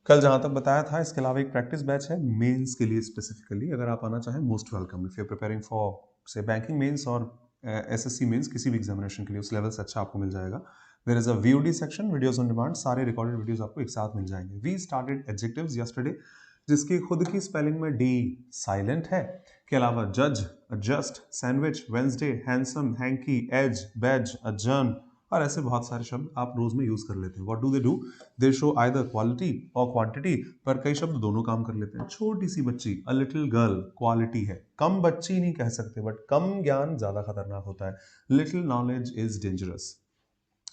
कल जहां तक बताया था, इसके अलावा एक प्रैक्टिस बैच है मेंस के लिए स्पेसिफिकली। अगर आप आना चाहें, most welcome. If you preparing for से बैंकिंग मेंस और एसएससी मेंस, किसी भी एग्जामिनेशन के लिए, उस लेवल से अच्छा आपको मिल जाएगा। There is a VOD section, videos on demand, सारे रिकॉर्डेड वीडियोस आपको एक साथ मिल जाएंगे। वी स्टार्टेड एडजेक्टिव्स यस्टरडे, जिसकी खुद की स्पेलिंग में डी साइलेंट है। के अलावा जज, just, sandwich, Wednesday, handsome, hanky, edge, badge, adjourn और ऐसे बहुत सारे शब्द आप रोज में यूज कर लेते हैं। What do they show either quality और क्वांटिटी, पर कई शब्द दोनों काम कर लेते हैं। छोटी सी बच्ची, अ लिटिल गर्ल, क्वालिटी है। कम बच्ची नहीं कह सकते, बट कम ज्ञान ज्यादा खतरनाक होता है। Little knowledge is dangerous.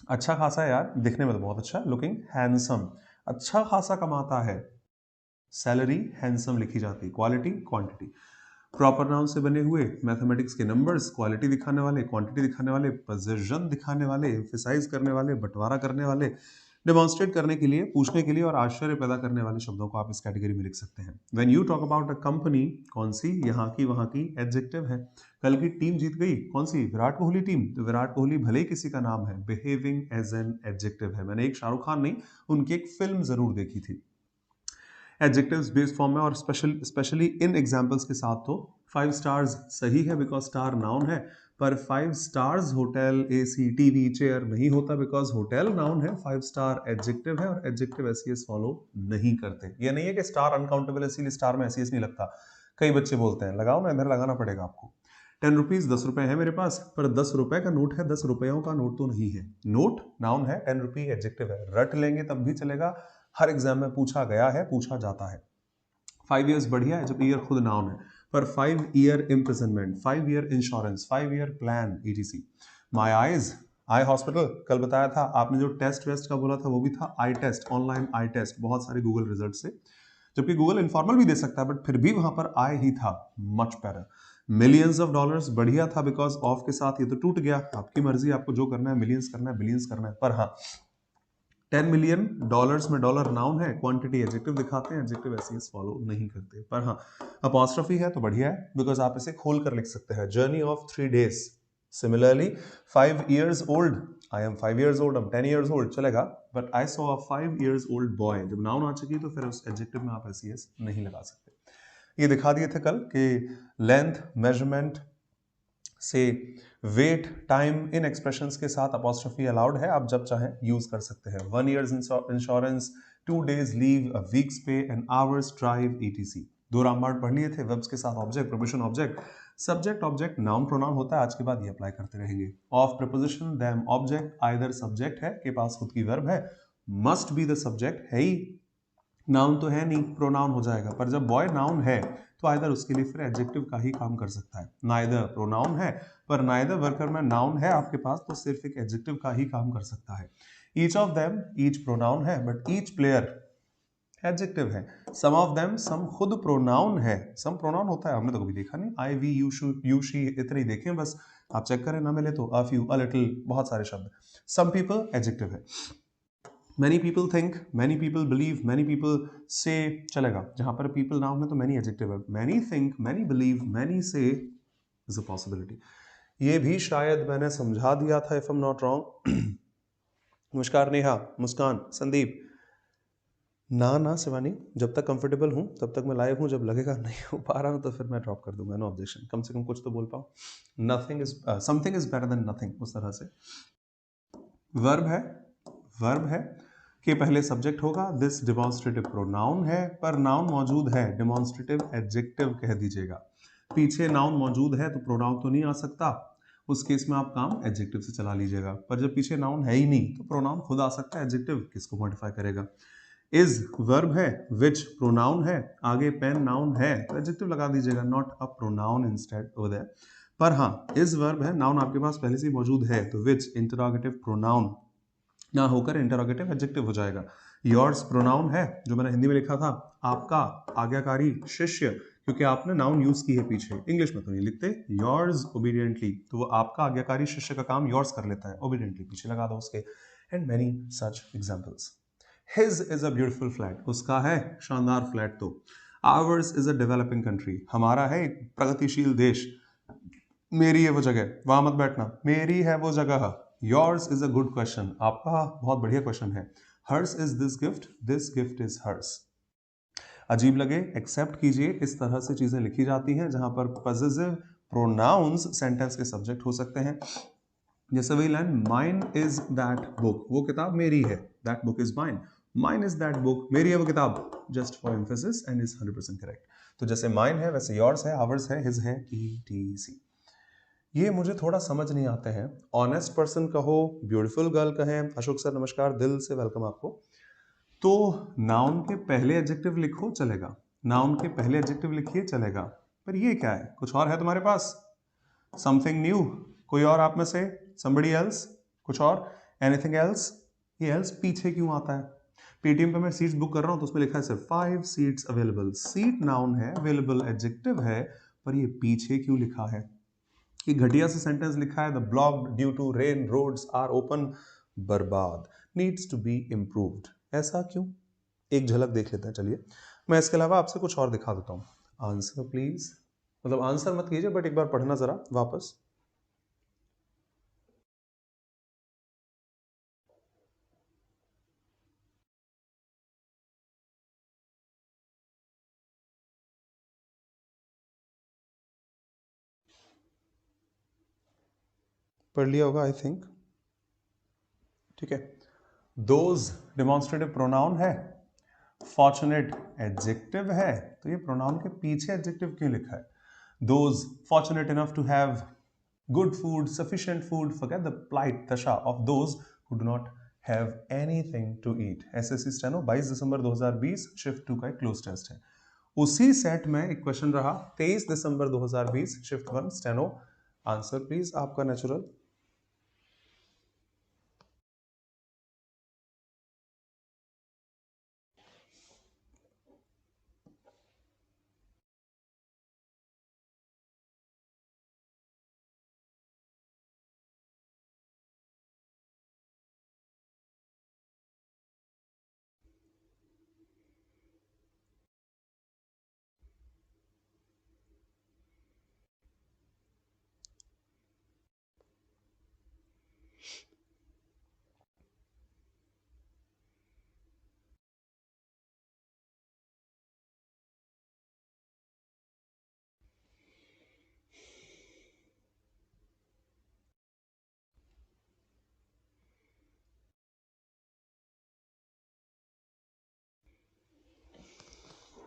अच्छा खासा यार, दिखने में तो बहुत अच्छा, लुकिंग हैंडसम, अच्छा खासा कमाता है। सैलरी हैंडसम लिखी जाती है। Quality, quantity. प्रॉपर नाउन से बने हुए मैथमेटिक्स के नंबर्स, क्वालिटी दिखाने वाले, क्वांटिटी दिखाने वाले, पोजीशन दिखाने वाले, एम्फेसाइज करने वाले, बंटवारा करने वाले, डेमोन्स्ट्रेट करने के लिए, पूछने के लिए और आश्चर्य पैदा करने वाले शब्दों को आप इस कैटेगरी में लिख सकते हैं। When you talk about a company, कौन सी, यहाँ की, वहां की, एडजेक्टिव है। कल की टीम जीत गई, कौन सी, विराट कोहली टीम, तो विराट कोहली भले ही किसी का नाम है, बिहेविंग एज एन एडजेक्टिव है। मैंने एक शाहरुख खान नहीं, उनकी एक फिल्म जरूर देखी थी। एडजेक्टिव्स बेस्ड फॉर्म में और स्पेशली इन एग्जांपल्स के साथ, तो 5 स्टार्स सही है बिकॉज स्टार नाउन है, पर 5 stars hotel, AC, TV, chair नहीं होता बिकॉज होटल नाउन है, 5 स्टार एडजेक्टिव है और एडजेक्टिव एसईएस फॉलो नहीं करते। ये नहीं है कि स्टार अनकाउंटेबल है इसीलिए स्टार में एसईएस नहीं लगता। कई बच्चे बोलते हैं लगाओ ना, इधर लगाना पड़ेगा आपको। 10 रुपीज, 10 रुपए है मेरे पास, पर 10 रुपए का नोट है, 10 रुपयों का नोट तो नहीं है। नोट नाउन है, 10 रुपी एडजेक्टिव है। रट लेंगे तब भी चलेगा, हर एग्जाम में पूछा गया है, पूछा जाता है। 5 ईयर्स बढ़िया है जब ईयर खुद नाउन है, पर 5 year imprisonment, 5 year insurance, 5 year plan, etc. My eyes, eye hospital, कल बताया था आपने, जो टेस्ट वेस्ट का बोला था वो भी था आई टेस्ट, ऑनलाइन आई टेस्ट, बहुत सारे गूगल रिजल्ट से। जबकि गूगल इनफॉर्मल भी दे सकता है, बट फिर भी वहां पर आई ही था, much better. Millions of dollars बढ़िया था बिकॉज ऑफ के साथ ये तो टूट गया। आपकी मर्जी, आपको जो करना है, मिलियंस करना है, बिलियंस करना है। पर हाँ, 10 मिलियन डॉलर्स में डॉलर नाउन है, क्वांटिटी एडजेक्टिव दिखाते हैं, एडजेक्टिव एसईएस फॉलो नहीं करते। पर हाँ, अपॉस्ट्रोफी है तो बढ़िया है बिकॉज आप इसे खोल कर लिख सकते हैं। Journey of 3 days, similarly 5 years old, I am 5 years old, I am 10 years old, चलेगा। But I saw a 5 years old boy, जब नाउन आ चुकी तो फिर उस एडजेक्टिव में आप एसईएस नहीं लगा सकते। ये दिखा दिए थे कल कि लेंथ, मेजरमेंट से वेट, टाइम, इन एक्सप्रेशंस के साथ अपॉस्ट्रोफी अलाउड है, आप जब चाहें यूज कर सकते हैं। 1 years इंश्योरेंस, 2 days लीव, अ वीक्स पे, एन आवर्स ड्राइव, ईटीसी। दो रामबाण पढ़ लिए थे, वर्ब्स के साथ object, preposition, object, subject, object, noun, pronoun होता है। आज के बाद ये अप्लाई करते रहेंगे। Of preposition, them object, either subject है के पास खुद की वर्ब है, मस्ट बी द सब्जेक्ट है ही, नाउन तो है नहीं, प्रोनाउन हो जाएगा। पर जब बॉय नाउन है तो आइदर उसके लिए फिर एडजेक्टिव का ही काम कर सकता है। नाइदर प्रोनाउन है, पर नाइदर वर्कर में नाउन है आपके पास, तो सिर्फ एक एडजेक्टिव का ही काम कर सकता है। Each of them, each pronoun है, बट ईच प्लेयर एडजेक्टिव है। सम ऑफ देम, सम खुद प्रोनाउन है। सम प्रोनाउन होता है, हमने तो कभी देखा नहीं। आई, वी, यू, शी, इतने ही देखे बस, आप चेक करें, ना मिले तो अ फ्यू, अ लिटिल, बहुत सारे शब्द। सम पीपल एडजेक्टिव है। many people think, many people believe, many people say, चलेगा। जहां पर people नाउन है तो many एडजेक्टिव है। many think, many believe, many say is a possibility। ये भी शायद मैंने समझा दिया था, if I'm not wrong। नमस्कार नेहा, मुस्कान, संदीप। ना शिवानी, जब तक कंफर्टेबल हूं तब तक मैं लाइव हूं, जब लगेगा नहीं हो पा रहा हूं तो फिर मैं ड्रॉप कर दूंगा, नो ऑब्जेक्शन। कम से कम कुछ तो बोल पाऊं। Nothing is, something is better than nothing, उस तरह से। वर्ब है, वर्ब है के पहले सब्जेक्ट होगा। दिस डिमॉन्स्ट्रेटिव प्रोनाउन है, पर नाउन मौजूद है, डिमॉन्स्ट्रेटिव एडजेक्टिव कह दीजिएगा। पीछे नाउन मौजूद है तो प्रोनाउन तो नहीं आ सकता, उस केस में आप काम एडजेक्टिव से चला लीजिएगा। पर जब पीछे नाउन है ही नहीं तो प्रोनाउन खुद आ सकता है, एडजेक्टिव किसको मॉडिफाई करेगा। इज वर्ब है, विच प्रोनाउन है, आगे पेन नाउन है तो एडजेक्टिव लगा दीजिएगा, not a pronoun instead over there. पर हाँ, इज वर्ब है, नाउन आपके पास पहले से ही मौजूद है, तो विच इंटरोगेटिव प्रोनाउन ना होकर इंटरोगेटिव एडजेक्टिव हो जाएगा। योर्स प्रोनाउन है, जो मैंने हिंदी में लिखा था, आपका, आज्ञाकारी, शिष्य, क्योंकि आपने नाउन यूज की है पीछे। इंग्लिश में तो नहीं लिखते योर्स ओबीडियंटली, तो वो आपका आज्ञाकारी शिष्य का काम योर्स कर लेता है, ओबीडियंटली पीछे लगा दो उसके। And many such examples. His is a beautiful flat, उसका है शानदार फ्लैट। तो hours is a developing country, हमारा है एक प्रगतिशील देश। मेरी है वो जगह, वहां मत बैठना, मेरी है वो जगह। Yours is a good question, आपका बहुत बढ़िया क्वेश्चन है। Hers is this gift is hers. अजीब लगे एक्सेप्ट कीजिए, इस तरह से चीजें लिखी जाती हैं जहां पर पॉसेसिव प्रोनाउंस सेंटेंस के सब्जेक्ट हो सकते हैं। जैसे वही line, mine is that book, वो किताब मेरी है, that book is mine, mine is that book, मेरी है वो किताब, just for emphasis and is 100% correct. तो जैसे माइन है वैसे योर्स है, आवर्स है, हिज है, etc। ये मुझे थोड़ा समझ नहीं आते हैं। ऑनेस्ट पर्सन कहो, ब्यूटीफुल गर्ल कहें, अशोक सर नमस्कार, दिल से वेलकम आपको। तो नाउन के पहले एडजेक्टिव लिखो चलेगा, नाउन के पहले एडजेक्टिव लिखिए चलेगा, पर ये क्या है, कुछ और है तुम्हारे पास, समथिंग न्यू, कोई और आप में से, somebody else, कुछ और, एनीथिंग एल्स। ये एल्स पीछे क्यों आता है? पेटीएम पे मैं सीट्स बुक कर रहा हूं तो उसमें लिखा है सिर्फ 5 सीट्स अवेलेबल, सीट नाउन है, अवेलेबल एडजेक्टिव है, पर ये पीछे क्यों लिखा है? कि घटिया से सेंटेंस लिखा है, the blocked due to rain roads are open, बर्बाद, नीड्स टू बी इम्प्रूव्ड, ऐसा क्यों? एक झलक देख लेते हैं चलिए। मैं इसके अलावा आपसे कुछ और दिखा देता हूँ। आंसर प्लीज, मतलब आंसर मत कीजिए बट एक बार पढ़ना जरा वापस। पढ़ लिया होगा आई थिंक, ठीक है। दोज डिमॉन्स्ट्रेटिव प्रोनाउन है, फॉर्चुनेट एडजेक्टिव है, तो ये प्रोनाउन के पीछे एडजेक्टिव क्यों लिखा है? Those fortunate enough to have good food, sufficient food, forget the plight दशा of those who do not have anything to eat. SSC steno 22 दिसंबर 2020 शिफ्ट 2 का एक क्लोज टेस्ट है। उसी सेट में एक क्वेश्चन रहा 23 दिसंबर 2020 शिफ्ट 1 स्टेनो। आंसर प्लीज आपका नेचुरल।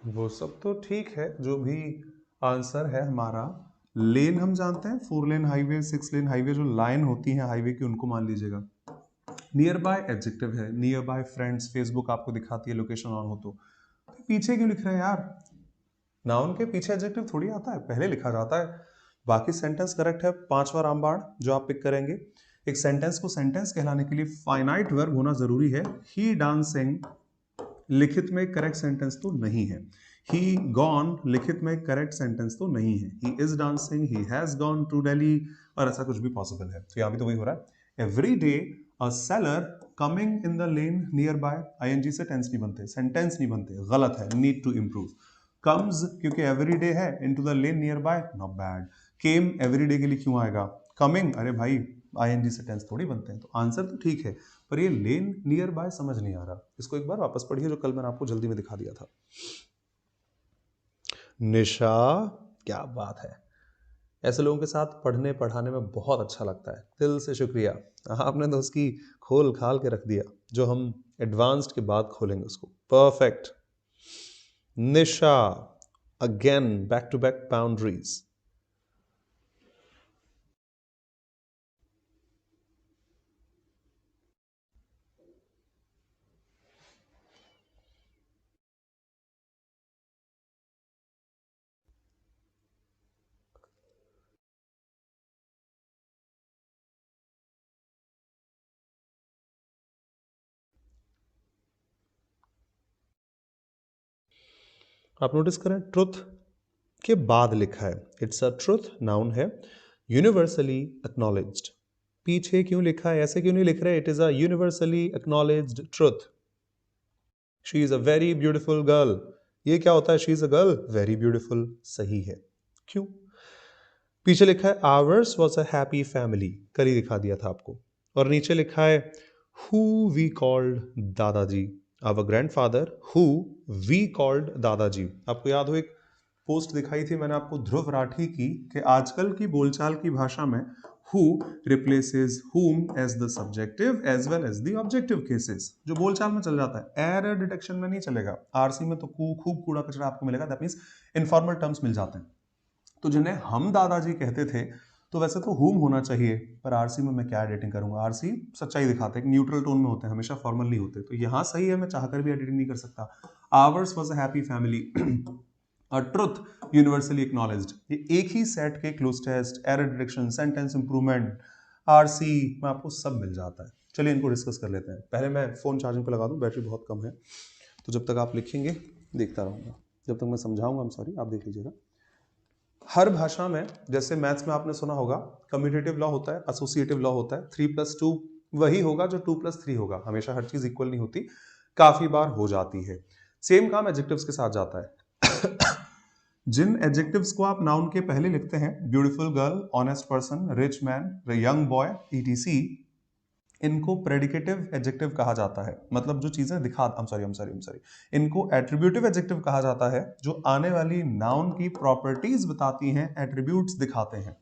वो सब तो ठीक है, जो भी आंसर है हमारा। लेन हम जानते हैं, 4 लेन हाईवे, 6 लेन हाईवे, जो लाइन होती है हाईवे की उनको मान लीजिएगा। नियर बाय एडजेक्टिव है, नियर बाय फ्रेंड्स, फेसबुक आपको दिखाती है लोकेशन ऑन हो तो पीछे क्यों लिख रहे हैं यार? नाउन के पीछे एडजेक्टिव थोड़ी आता है, पहले लिखा जाता है। बाकी सेंटेंस करेक्ट है, 5वां रामबाण जो आप पिक करेंगे। एक सेंटेंस को सेंटेंस कहलाने के लिए फाइनाइट वर्ब होना जरूरी है। ही डांसिंग लिखित में करेक्ट सेंटेंस तो नहीं है। ही गॉन लिखित में करेक्ट सेंटेंस तो नहीं है। He is dancing, he has gone to Delhi, और ऐसा कुछ भी पॉसिबल है। तो यहां भी तो वही हो रहा है। Every day a seller coming in the lane near by, ING से टेंस नहीं बनते, सेंटेंस नहीं बनते, गलत है, नीड टू इंप्रूव। कम्स क्योंकि एवरी डे है, into the lane near by, not bad. Came every day के लिए क्यों आएगा? कमिंग, अरे भाई आईएनजी से टेंस थोड़ी बनते हैं, तो आंसर तो ठीक है, पर ये लेन नियर बाय समझ नहीं आ रहा। इसको एक बार वापस पढ़िए जो कल मैंने आपको जल्दी में दिखा दिया था। निशा, क्या बात है, ऐसे लोगों के साथ पढ़ने पढ़ाने में बहुत अच्छा लगता है, दिल से शुक्रिया। आपने तो उसकी खोल खाल के रख दिया, जो हम एडवांस्ड के बाद खोलेंगे उसको। Perfect. Nisha, again back to back boundaries. आप नोटिस करें, ट्रुथ के बाद लिखा है, इट्स अ ट्रुथ, नाउन है, यूनिवर्सली एक्नॉलेज्ड। पीछे क्यों लिखा है, ऐसे क्यों नहीं लिख रहे? It is a universally acknowledged truth. She is a very beautiful girl, ये क्या होता है? She is a girl, very beautiful, सही है। क्यों? पीछे लिखा है ours was a happy family, कल ही दिखा दिया था आपको। और नीचे लिखा है who we called दादाजी, our grandfather who we called दादाजी। आपको याद हो एक पोस्ट दिखाई थी मैंने आपको ध्रुव राठी की कि आजकल की बोलचाल की भाषा में who replaces whom as the subjective as well as the objective cases, जो बोलचाल में चल जाता है, एरर डिटेक्शन में नहीं चलेगा। आरसी में तो खूब कूड़ा कचरा आपको मिलेगा, दैट मींस इनफॉर्मल टर्म्स मिल जाते हैं। तो जिन्हें हम दादाजी कहते थे तो वैसे तो हुम होना चाहिए, पर आरसी में मैं क्या एडिटिंग करूंगा, आरसी सच्चाई दिखाते हैं, न्यूट्रल टोन में होते हैं, हमेशा फॉर्मल नहीं होते, तो यहां सही है, मैं चाहकर भी एडिटिंग नहीं कर सकता। Ours was a happy family, a truth universally acknowledged, ये एक ही सेट के cloze test, error detection, sentence improvement, RC में आपको सब मिल जाता है। चलिए इनको डिस्कस कर लेते हैं। पहले मैं फोन चार्जिंग पे लगा दूं, बैटरी बहुत कम है, तो जब तक आप लिखेंगे देखता रहूंगा, जब तक मैं समझाऊंगा, I'm sorry, आप देख लीजिएगा। हर भाषा में, जैसे मैथ्स में आपने सुना होगा कम्यूटेटिव लॉ होता है, एसोसिएटिव लॉ होता है, 3+2 वही होगा जो 2+3 होगा, हमेशा हर चीज इक्वल नहीं होती, काफी बार हो जाती है। सेम काम एडजेक्टिव्स के साथ जाता है। जिन एडजेक्टिव्स को आप नाउन के पहले लिखते हैं, beautiful girl, honest person, rich man, young boy, etc, इनको प्रेडिकेटिव एडजेक्टिव कहा जाता है, मतलब जो चीजें दिखा, I'm sorry, इनको एट्रीब्यूटिव एडजेक्टिव कहा जाता है, जो आने वाली नाउन की प्रॉपर्टीज बताती हैं, एट्रीब्यूट्स दिखाते हैं।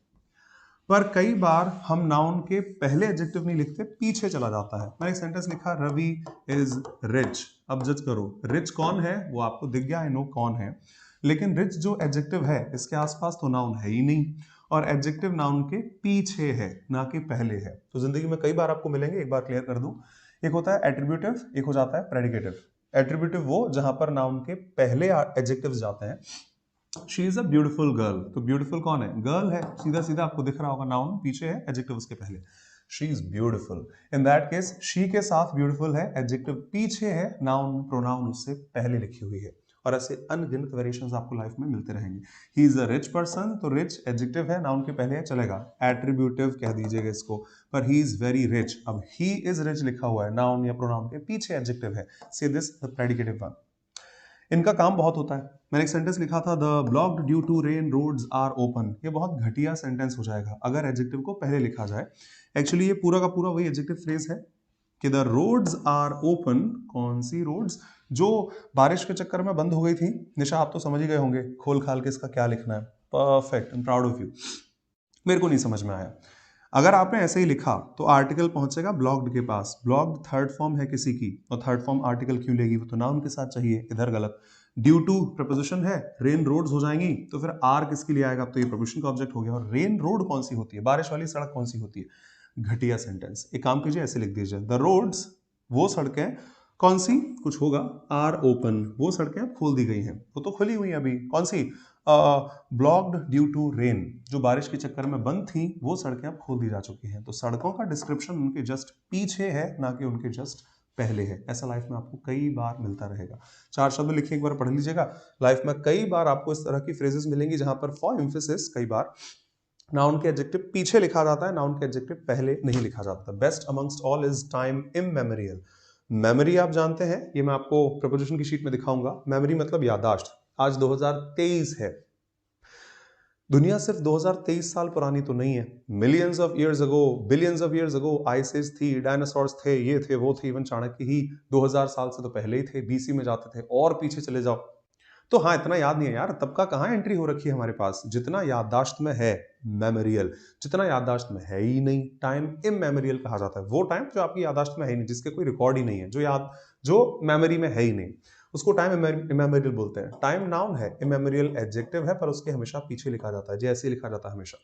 पर कई बार हम नाउन के पहले एडजेक्टिव नहीं लिखते, पीछे चला जाता है। मैंने एक सेंटेंस लिखा, रवि इज रिच, अब जज करो रिच कौन है, वो आपको दिख गया, आई नो कौन है, लेकिन रिच जो एडजेक्टिव है इसके आसपास तो नाउन है ही नहीं, और एडजेक्टिव नाउन के पीछे है ना कि पहले है। तो जिंदगी में कई बार आपको मिलेंगे, एक बार क्लियर कर दूं, एक होता है एट्रीब्यूटिव, एक हो जाता है प्रेडिकेटिव। एट्रीब्यूटिव वो जहां पर नाउन के पहले एडजेक्टिव्स जाते हैं। She is a beautiful girl, तो ब्यूटीफुल कौन है, गर्ल है, सीधा सीधा आपको दिख रहा होगा, नाउन पीछे है, एडजेक्टिव उसके पहले, she is beautiful. In that case she के साथ ब्यूटीफुल है, एडजेक्टिव पीछे है, नाउन प्रोनाउन उससे पहले लिखी हुई है। और ऐसे अनगिनत वेरिएशंस आपको लाइफ में मिलते रहेंगे। He is a rich person, तो रिच एडजेक्टिव है, नाउन के पहले है, चलेगा, एट्रीब्यूटिव कह दीजिएगा इसको, पर ही इज वेरी रिच, अब ही इज रिच लिखा हुआ है, नाउन या प्रोनाउन के पीछे एडजेक्टिव है, see this the predicative one. इनका काम बहुत होता है। मैंने एक सेंटेंस लिखा था, the blocked due to rain roads are open, ये बहुत घटिया सेंटेंस हो जाएगा अगर एडजेक्टिव को पहले लिखा जाए। एक्चुअली ये पूरा का पूरा वही एडजेक्टिव फ्रेज है कि द रोड्स आर ओपन, कौन सी रोड्स, जो बारिश के चक्कर में बंद हो गई थी। निशा आप तो समझ ही गए होंगे खोल खाल के इसका क्या लिखना है, perfect, I am proud of you. मेरे को नहीं समझ में आया, अगर आपने ऐसे ही लिखा तो आर्टिकल पहुंचेगा ब्लॉक्ड के पास, ब्लॉक्ड थर्ड फॉर्म है किसी की, और थर्ड फॉर्म आर्टिकल क्यों लेगी, वो तो नाउन के साथ चाहिए, इधर गलत। ड्यू टू प्रपोजिशन है, रेन रोड्स हो जाएंगी, तो फिर आर किसके लिए आएगा, तो ये प्रपोजिशन का ऑब्जेक्ट हो गया। और रेन रोड कौन सी होती है, बारिश वाली सड़क कौन सी होती है, घटिया सेंटेंस। एक काम कीजिए, ऐसे लिख दीजिए, द रोड्स, वो सड़कें, कौन सी, कुछ होगा, आर ओपन, वो सड़कें अब खोल दी गई हैं, वो तो खुली हुई है अभी, कौन सी, ब्लॉक्ड ड्यू टू रेन, जो बारिश के चक्कर में बंद थी वो सड़कें अब खोल दी जा चुकी हैं। तो सड़कों का डिस्क्रिप्शन उनके जस्ट पीछे है, ना कि उनके जस्ट पहले है। ऐसा लाइफ में आपको कई बार मिलता रहेगा। 4 शब्द लिखिए, एक बार पढ़ लीजिएगा। लाइफ में कई बार आपको इस तरह की फ्रेजेस मिलेंगी जहां पर फॉर एम्फेसिस कई बार नाउन के एडजेक्टिव पीछे लिखा जाता है, नाउन के एडजेक्टिव पहले नहीं लिखा जाता। Best amongst all is time immemorial. Memory आप जानते हैं, ये मैं आपको प्रपोजिशन की शीट में दिखाऊंगा। मेमोरी मतलब याददाश्त। आज 2023 है, दुनिया सिर्फ 2023 साल पुरानी तो नहीं है। Millions of years ago, billions of years ago ISIS थी, डायनासोर्स थे, ये थे, वो थे, इवन चाणक्य ही 2000 साल से तो पहले ही थे, बीसी में जाते थे, और पीछे चले जाओ तो हाँ, इतना याद नहीं है यार, तब का कहाँ एंट्री हो रखी है हमारे पास। जितना याददाश्त में है मेमोरियल, जितना याददाश्त में है ही नहीं, टाइम इममेमोरियल कहा जाता है। वो टाइम जो आपकी याददाश्त में है ही नहीं, जिसके कोई रिकॉर्ड ही नहीं है, जो मेमोरी में है ही नहीं, उसको टाइम इमेमोरियल बोलते हैं। टाइम नाउन है, इमेमोरियल एडजेक्टिव है, पर उसके हमेशा पीछे लिखा जाता है, जैसे लिखा जाता है हमेशा।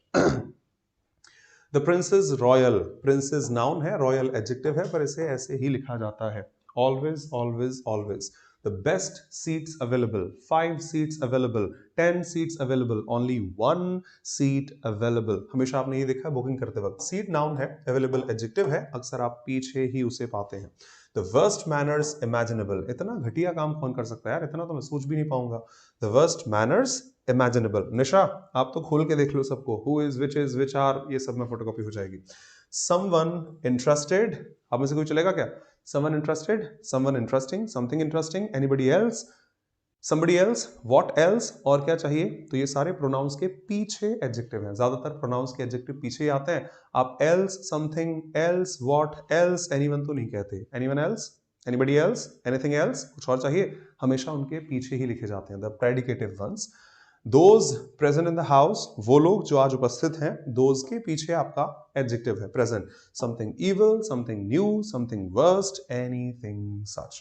The Prince is royal, Prince is noun है, रॉयल एडजेक्टिव है, पर इसे ऐसे ही लिखा जाता है। Always always always. The best seats available, 5 seats available, 10 seats available, only 1 seat available। हमेशा आपने ये देखा है बुकिंग करते वक्त, सीट नाउन है, अवेलेबल एडजेक्टिव है, अक्सर आप पीछे ही उसे पाते हैं। The worst manners imaginable, इतना घटिया काम कौन कर सकता है यार, इतना तो मैं सोच भी नहीं पाऊंगा। The worst manners imaginable। निशा आप तो खोल के देख लो सबको, who is, which are, ये सब में फोटोकॉपी हो जाएगी। Someone interested, आप में से कोई चलेगा क्या, someone interested, someone interesting, something interesting, anybody else, somebody else, what else, और क्या चाहिए, तो ये सारे प्रोनाउंस के पीछे एडजेक्टिव हैं, ज्यादातर प्रोनाउंस के एडजेक्टिव पीछे ही आते हैं। आप else, something else, what else, anyone तो नहीं कहते, anyone else, anybody else, anything else, कुछ और चाहिए, हमेशा उनके पीछे ही लिखे जाते हैं, the predicative ones। those present in the house, वो लोग जो आज उपस्थित हैं, those के पीछे आपका एडजेक्टिव है present, something evil, something new, something worst, anything such।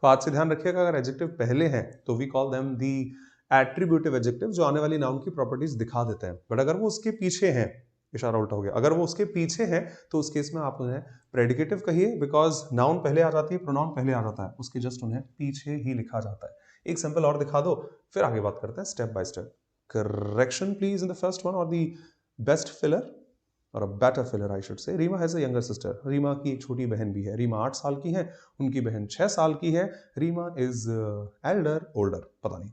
तो आज से ध्यान रखिएगा, अगर एडजेक्टिव पहले हैं तो we call them the attributive adjective, जो आने वाली नाउन की प्रॉपर्टीज दिखा देते हैं। बट अगर वो उसके पीछे हैं, इशारा उल्टा हो गया, अगर वो उसके पीछे है तो उस केस में आप उन्हें प्रेडिकेटिव कहिए, बिकॉज नाउन पहले आ जाती है, प्रोनाउन पहले आ जाता है, उसके जस्ट उन्हें पीछे ही लिखा जाता है। एक सिंपल और दिखा दो, फिर आगे बात करते हैं step by step. Correction please in the first one, और दी बेस्ट फिलर और better filler I should say. Reema has a younger sister, Reema की एक छोटी बहन भी है। रीमा 8 साल की है, उनकी बहन 6 साल की है। रीमा इज एल्डर, ओल्डर, पता नहीं।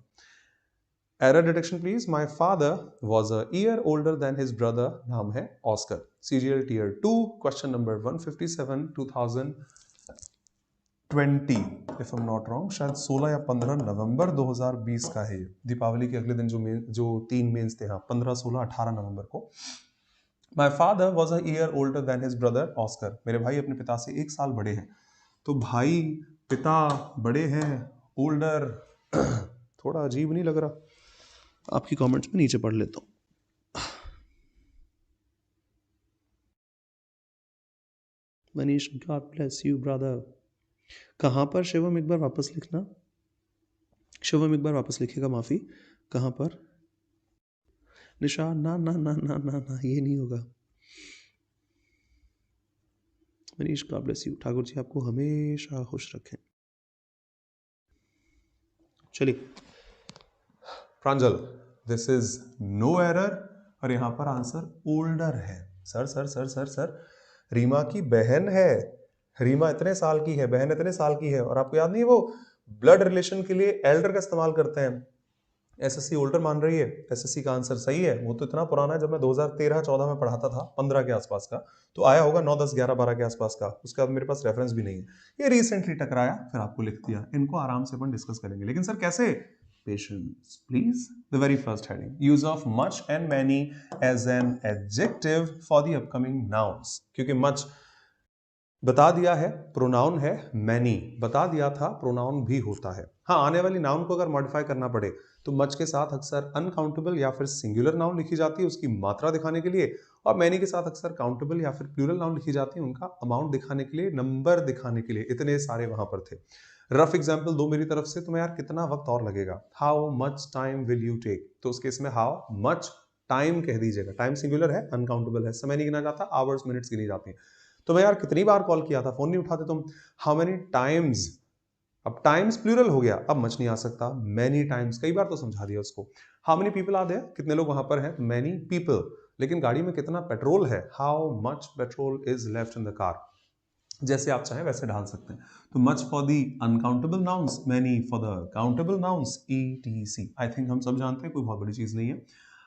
Error detection please, my father was a year older than his brother, नाम है Oscar. CGL tier 2, question number 157, 2020 if I am not wrong, शायद 16 या 15 नवंबर 2020 का है ये। दीपावली के अगले दिन जो 3 मेंस थे, हाँ 15, 16, 18 नवंबर को। My father was a year older than his brother Oscar. मेरे भाई अपने पिता से 1 साल बड़े हैं। तो भाई, पिता बड़े हैं, ओल्डर थोड़ा अजीब नहीं लग रहा? आपकी कमेंट्स में नीचे पढ़ लेता हूँ। Manish, god bless you brother. कहाँ पर शिवम, एक बार वापस लिखना। शिवम एक बार वापस लिखेगा, माफी। कहाँ पर? निशा, ना ना ना ना ना ना, ये नहीं होगा। Manish, god bless you. Thakur ji आपको हमेशा खुश रखें। चलिए, Pranjal, this is no error, और यहां पर आंसर ओल्डर है। Sir sir sir sir sir, Reema की बहन है, रीमा इतने साल की है, बहन इतने साल की है, और आपको याद नहीं वो ब्लड रिलेशन के लिए एल्डर का इस्तेमाल करते हैं। एसएससी ओल्डर मान रही है, एसएससी का आंसर सही है। वो तो इतना पुराना है, जब मैं 2013-14 में पढ़ाता था, 15 के आसपास का, तो आया होगा 9, 10, 11, 12 के आसपास का। उसके बाद मेरे पास रेफरेंस भी नहीं है, ये रिसेंटली टकराया, फिर आपको लिख दिया। इनको आराम से अपन डिस्कस करेंगे, लेकिन सर कैसे? Patience, please. The very first heading, use of much and many as an adjective for the upcoming nouns. क्योंकि much बता दिया है, प्रोनाउन है, many बता दिया था, प्रोनाउन भी होता है। हाँ, आने वाली नाउन को अगर मॉडिफाई करना पड़े तो मच के साथ अक्सर अनकाउंटेबल या फिर सिंगुलर नाउन लिखी जाती है उसकी मात्रा दिखाने के लिए, और मैनी के साथ अक्सर काउंटेबल या फिर प्लूरल नाउन लिखी जाती है उनका अमाउंट दिखाने के लिए, नंबर दिखाने के लिए। इतने सारे वहां पर थे। रफ एग्जाम्पल दो मेरी तरफ से, तुम्हें यार कितना वक्त और लगेगा, how much time will you take, तो उसके इसमें हाउ मच टाइम कह दीजिएगा। टाइम सिंगुलर है, अनकाउंटेबल है, समय नहीं गिना जाता, आवर्स मिनट्स गिनी जाती है। तो मैं यार कितनी बार कॉल किया था, फोन नहीं उठाते तुम, हाउ मेनी टाइम्स, अब टाइम्स प्लूरल हो गया, अब मच नहीं आ सकता, मैनी टाइम्स, कई बार तो समझा दिया उसको। How many people are there, कितने लोग वहां पर हैं, मैनी पीपल। लेकिन गाड़ी में कितना पेट्रोल है, how much petrol is left in the car. जैसे आप चाहें वैसे ढाल सकते हैं। तो much for the uncountable nouns, many for the countable nouns, ETC। I think हम सब जानते हैं, कोई बहुत बड़ी चीज नहीं है।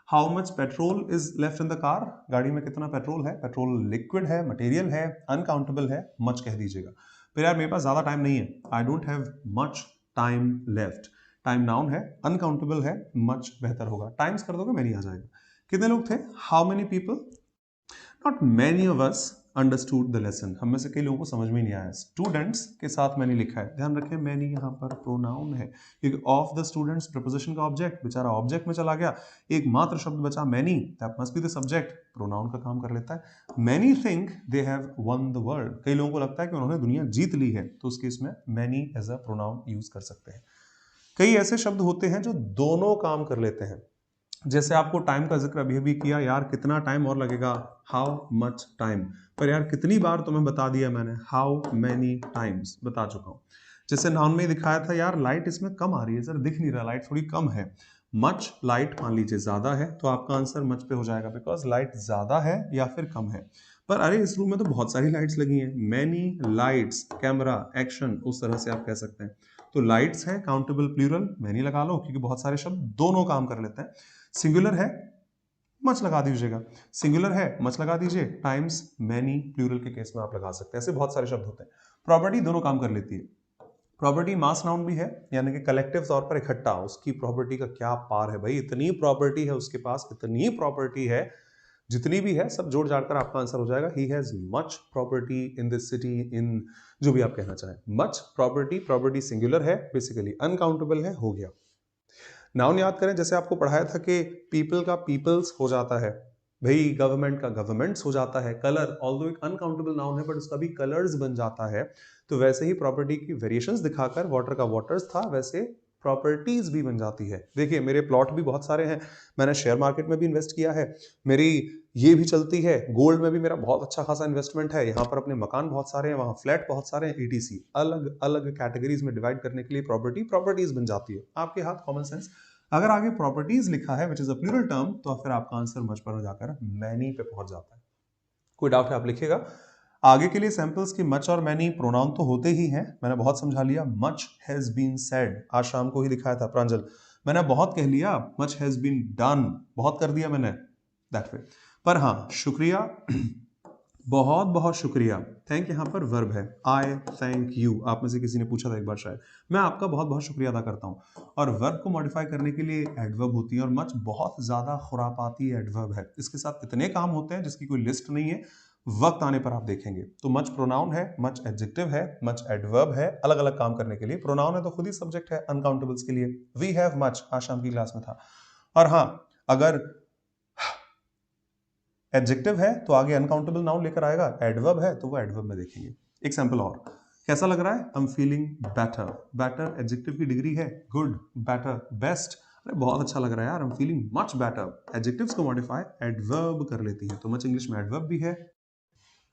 How much petrol is left in the car, गाड़ी में कितना पेट्रोल है, पेट्रोल लिक्विड है, मटेरियल है, अनकाउंटेबल है, मच कह दीजिएगा। फिर यार मेरे पास ज्यादा टाइम नहीं है, I don't have much time left. Time noun है, अनकाउंटेबल है, मच बेहतर होगा, टाइम्स कर दोगे मैनी आ जाएगा। कितने लोग थे, how many people, not many of us understood the lesson, हम में से कई लोगों को समझ में नहीं आया। स्टूडेंट्स के साथ मैंने लिखा है, ध्यान रखें मैनी यहाँ पर प्रोनाउन है, क्योंकि ऑफ द स्टूडेंट्स प्रपोजिशन का ऑब्जेक्ट बेचारा ऑब्जेक्ट में चला गया, एक मात्र शब्द बचा many, that must be the subject, pronoun का काम कर लेता है। Many think they have one the world, कई लोगों को लगता है कि उन्होंने दुनिया जीत ली है, तो उसके इसमें many as a pronoun use कर सकते हैं। कई ऐसे शब्द होते हैं जो दोनों काम कर लेते हैं, जैसे आपको टाइम का जिक्र अभी अभी किया, यार कितना टाइम और लगेगा, हाउ मच टाइम, पर यार कितनी बार तुम्हें बता दिया मैंने, हाउ मैनी टाइम्स बता चुका हूं। जैसे नाउन में दिखाया था, यार लाइट इसमें कम आ रही है सर, दिख नहीं रहा, लाइट थोड़ी कम है। मच लाइट मान लीजिए ज्यादा है, तो आपका आंसर मच पे हो जाएगा, बिकॉज लाइट ज्यादा है या फिर कम है। पर अरे इस रूम में तो बहुत सारी लाइट्स लगी हैं, मैनी लाइट्स, कैमरा, एक्शन, उस तरह से आप कह सकते हैं। तो लाइट्स है काउंटेबल प्लूरल, मैनी लगा लो, क्योंकि बहुत सारे शब्द दोनों काम कर लेते हैं। सिंगुलर है, मच लगा दीजिएगा, सिंगुलर है, मच लगा दीजिए, टाइम्स, मैनी प्लूरल के केस में आप लगा सकते हैं। ऐसे बहुत सारे शब्द होते हैं। प्रॉपर्टी दोनों काम कर लेती है। प्रॉपर्टी मास नाउन भी है, यानी कि कलेक्टिव तौर पर इकट्ठा। उसकी प्रॉपर्टी का क्या पार है भाई, इतनी प्रॉपर्टी है उसके पास, इतनी प्रॉपर्टी है, जितनी भी है सब जोड़ जाकर आपका आंसर हो जाएगा he has much property in this city, in जो भी आप कहना चाहें। मच प्रॉपर्टी, प्रॉपर्टी सिंगुलर है, बेसिकली अनकाउंटेबल है, हो गया। नाउन याद करें, जैसे आपको पढ़ाया था कि पीपल का पीपल्स हो जाता है भाई, गवर्नमेंट का गवर्नमेंट्स हो जाता है, कलर ऑल्दो एक अनकाउंटेबल नाउन है बट उसका भी कलर्स बन जाता है। तो वैसे ही प्रॉपर्टी की वेरिएशंस दिखाकर वाटर का वाटर्स था, वैसे प्रॉपर्टीज भी बन जाती है। देखिए मेरे प्लॉट भी बहुत सारे हैं, मैंने शेयर मार्केट में भी इन्वेस्ट किया है, मेरी ये भी चलती है, गोल्ड में भी मेरा बहुत अच्छा खासा इन्वेस्टमेंट है, यहाँ पर अपने मकान बहुत सारे हैं, वहाँ फ्लैट बहुत सारे हैं, ईटीसी। अलग अलग कैटेगरीज में डिवाइड करने के लिए प्रॉपर्टीज बन जाती है। आपके हाथ कॉमन सेंस। अगर आगे प्रॉपर्टीज लिखा है which is a plural term, तो फिर आपका आंसर मच पर जाकर मैनी पे पहुंच जाता है। कोई डाउट है आप लिखिएगा। आगे के लिए सैंपल्स की मच और मैनी प्रोनाउन तो होते ही हैं, मैंने बहुत समझा लिया। मच हैज बीन सेड, आज शाम को ही दिखाया था प्रांजल, मैंने बहुत कह लिया। मच हैज बीन डन, बहुत कर दिया मैंने, दैट वे। पर हाँ, शुक्रिया, बहुत बहुत शुक्रिया। थैंक यहां पर वर्ब है, आई थैंक यू। आप में से किसी ने पूछा था एक बार शायद, मैं आपका बहुत बहुत शुक्रिया अदा करता हूं। और वर्ब को मॉडिफाई करने के लिए एडवर्ब होती है, और मच बहुत ज्यादा खुरापाती एडवर्ब है। इसके साथ इतने काम होते हैं जिसकी कोई लिस्ट नहीं है, वक्त आने पर आप देखेंगे। तो मच प्रोनाउन है, मच एडजेक्टिव है, मच एडवर्ब है, अलग अलग काम करने के लिए। प्रोनाउन है तो खुद ही सब्जेक्ट है अनकाउंटेबल्स के लिए। वी हैव मच आज शाम की क्लास में था। और हाँ, अगर एडजेक्टिव है तो आगे अनकाउंटेबल नाउन लेकर आएगा, एडवर्ब है तो वो एडवर्ब में देखेंगे। एक सैंपल और, कैसा लग रहा है? I am feeling better. Better adjective की डिग्री है, गुड, बेटर, बेस्ट। अरे बहुत अच्छा लग रहा है यार, I am feeling much better. Adjectives को मॉडिफाई एडवर्ब कर लेती है, तो मच इंग्लिश में एडवर्ब भी है,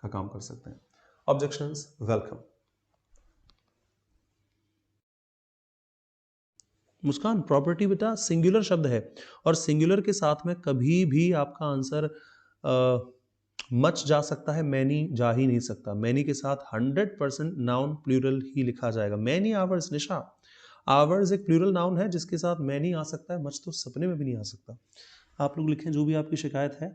का काम कर सकते हैं। Objections welcome. मुस्कान, प्रॉपर्टी बेटा सिंगुलर शब्द है, और सिंगुलर के साथ में कभी भी आपका आंसर मच जा सकता है, मैनी जा ही नहीं सकता। मैनी के साथ 100% नाउन प्लूरल ही लिखा जाएगा। मैनी आवर्स, निशा, आवर्स एक प्लूरल नाउन है जिसके साथ मैनी आ सकता है, मच तो सपने में भी नहीं आ सकता। आप लोग लिखें जो भी आपकी शिकायत है।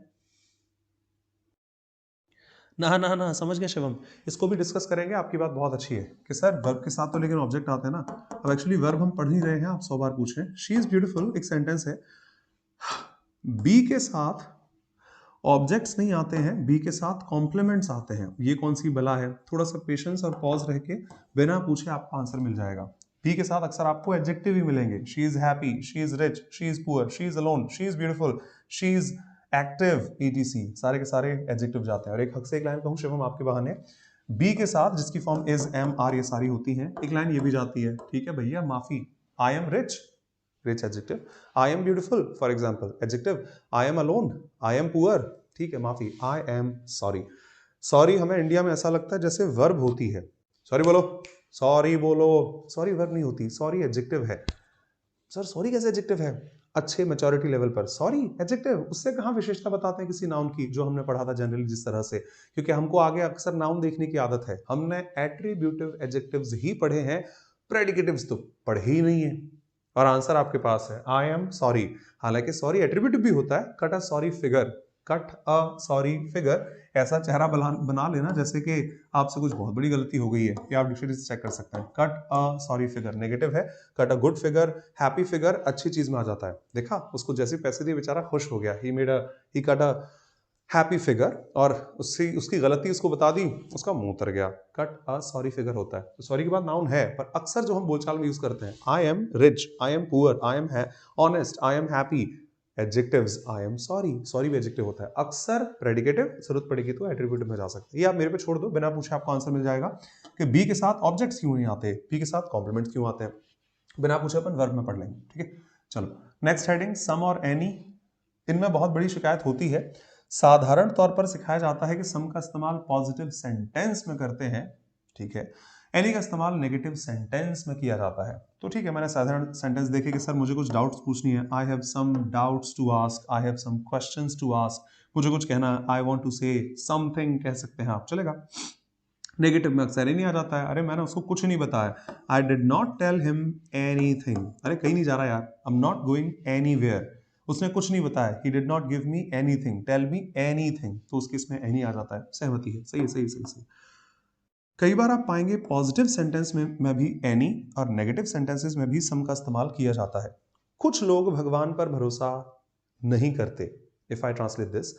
ना ना ना, समझ गया शिवम, इसको भी डिस्कस करेंगे। आपकी बात बहुत अच्छी है कि सर वर्ब के साथ तो लेकिन ऑब्जेक्ट आते हैं ना। अब एक्चुअली वर्ब हम पढ़ ही रहे हैं, आप 100 बार पूछ रहे हैं। शी इज ब्यूटीफुल एक सेंटेंस है, बी के साथ ऑब्जेक्ट्स नहीं आते हैं, बी के साथ कॉम्प्लीमेंट्स आते हैं। ये कौन सी बला है? थोड़ा सा पेशेंस और पॉज रह के बिना पूछे आपका आंसर मिल जाएगा। बी के साथ अक्सर आपको एडजेक्टिव ही मिलेंगे। She is happy, she is rich, she is poor, she is alone, she is beautiful, she is active, etc, सारे के सारे एडजेक्टिव जाते हैं। और एक हक से एक लाइन कहूं शिवम आपके बहाने, बी के साथ जिसकी फॉर्म इज, एम, आर ये सारी होती हैं, एक लाइन ये भी जाती है, ठीक है भैया माफी। I am rich, rich adjective. I am beautiful for example adjective. I am alone, I am poor, ठीक है माफी। आई एम सॉरी, सॉरी हमें इंडिया में ऐसा लगता है जैसे वर्ब होती है। सॉरी बोलो, सॉरी बोलो, सॉरी वर्ब नहीं होती, सॉरी एडजेक्टिव है। सर सॉरी कैसे एडजेक्टिव है? अच्छे मैच्योरिटी लेवल पर सॉरी एडजेक्टिव, उससे कहां विशेषता बताते हैं किसी नाउन की, जो हमने पढ़ा था जनरली जिस तरह से। क्योंकि हमको आगे अक्सर नाउन देखने की आदत है, हमने एट्रीब्यूटिव एडजेक्टिव्स ही पढ़े हैं, प्रेडिकेटिव्स तो पढ़े ही नहीं है। और आंसर आपके पास है आई एम सॉरी। हालांकि सॉरी एट्रीब्यूटिव भी होता है, कट अ सॉरी फिगर, कट अ सॉरी फिगर, ऐसा चेहरा बना लेना जैसे कि आपसे कुछ बहुत बड़ी गलती हो गई है। ये आप डिक्शनरी से चेक कर सकते हैं। कट अ सॉरी फिगर नेगेटिव है, cut a good figure, happy figure अच्छी चीज में आ जाता है। देखा, उसको जैसे पैसे दिए बेचारा खुश हो गया, ही कट अ हैप्पी फिगर, और उसकी गलती उसको बता दी, उसका मुंह उतर गया। कट अ सॉरी फिगर होता है। तो सॉरी के बाद नाउन है, पर अक्सर जो हम बोलचाल में यूज करते हैं, I am rich, I am poor, I am honest, I am happy, adjectives, I am sorry, sorry भी एडजेक्टिव होता है। अक्सर प्रेडिकेटिव, जरूरत पड़ेगी तो एट्रीब्यूटिव में जा सकते हैं। ये आप मेरे पे छोड़ दो, बिना पूछे आपको आंसर मिल जाएगा कि बी के साथ ऑब्जेक्ट्स क्यों नहीं आते, बी के साथ कॉम्प्लीमेंट्स क्यों आते हैं। बिना पूछे अपन वर्ब में पढ़ लेंगे, ठीक है। चलो नेक्स्ट हेडिंग, सम और एनी। इनमें बहुत बड़ी शिकायत होती है। साधारण तौर पर सिखाया जाता है कि सम का इस्तेमाल पॉजिटिव सेंटेंस में करते हैं, ठीक है। एनी का इस्तेमाल नेगेटिव सेंटेंस में किया जाता है। तो ठीक है, मैंने साधारण सेंटेंस देखे कि सर मुझे कुछ डाउट्स पूछनी है, I have some doubts to ask, I have some questions to ask, मुझे कुछ कहना है, I want to say something कह सकते हैं आप, चलेगा। नेगेटिव में अक्सर ही नहीं आ जाता है, अरे मैंने उसको कुछ नहीं बताया, I did not tell him anything, अरे कहीं नहीं जा रहा यार, I am not going anywhere, उसने कुछ नहीं बताया, he did not give me anything, tell me anything, तो उसके इसमें एनी आ जाता है, सहमति है, सही है, सही सही सही। कई बार आप पाएंगे पॉजिटिव सेंटेंस में भी एनी और नेगेटिव सेंटेंसेस में भी सम का इस्तेमाल किया जाता है। कुछ लोग भगवान पर भरोसा नहीं करते। इफ आई ट्रांसलेट दिस,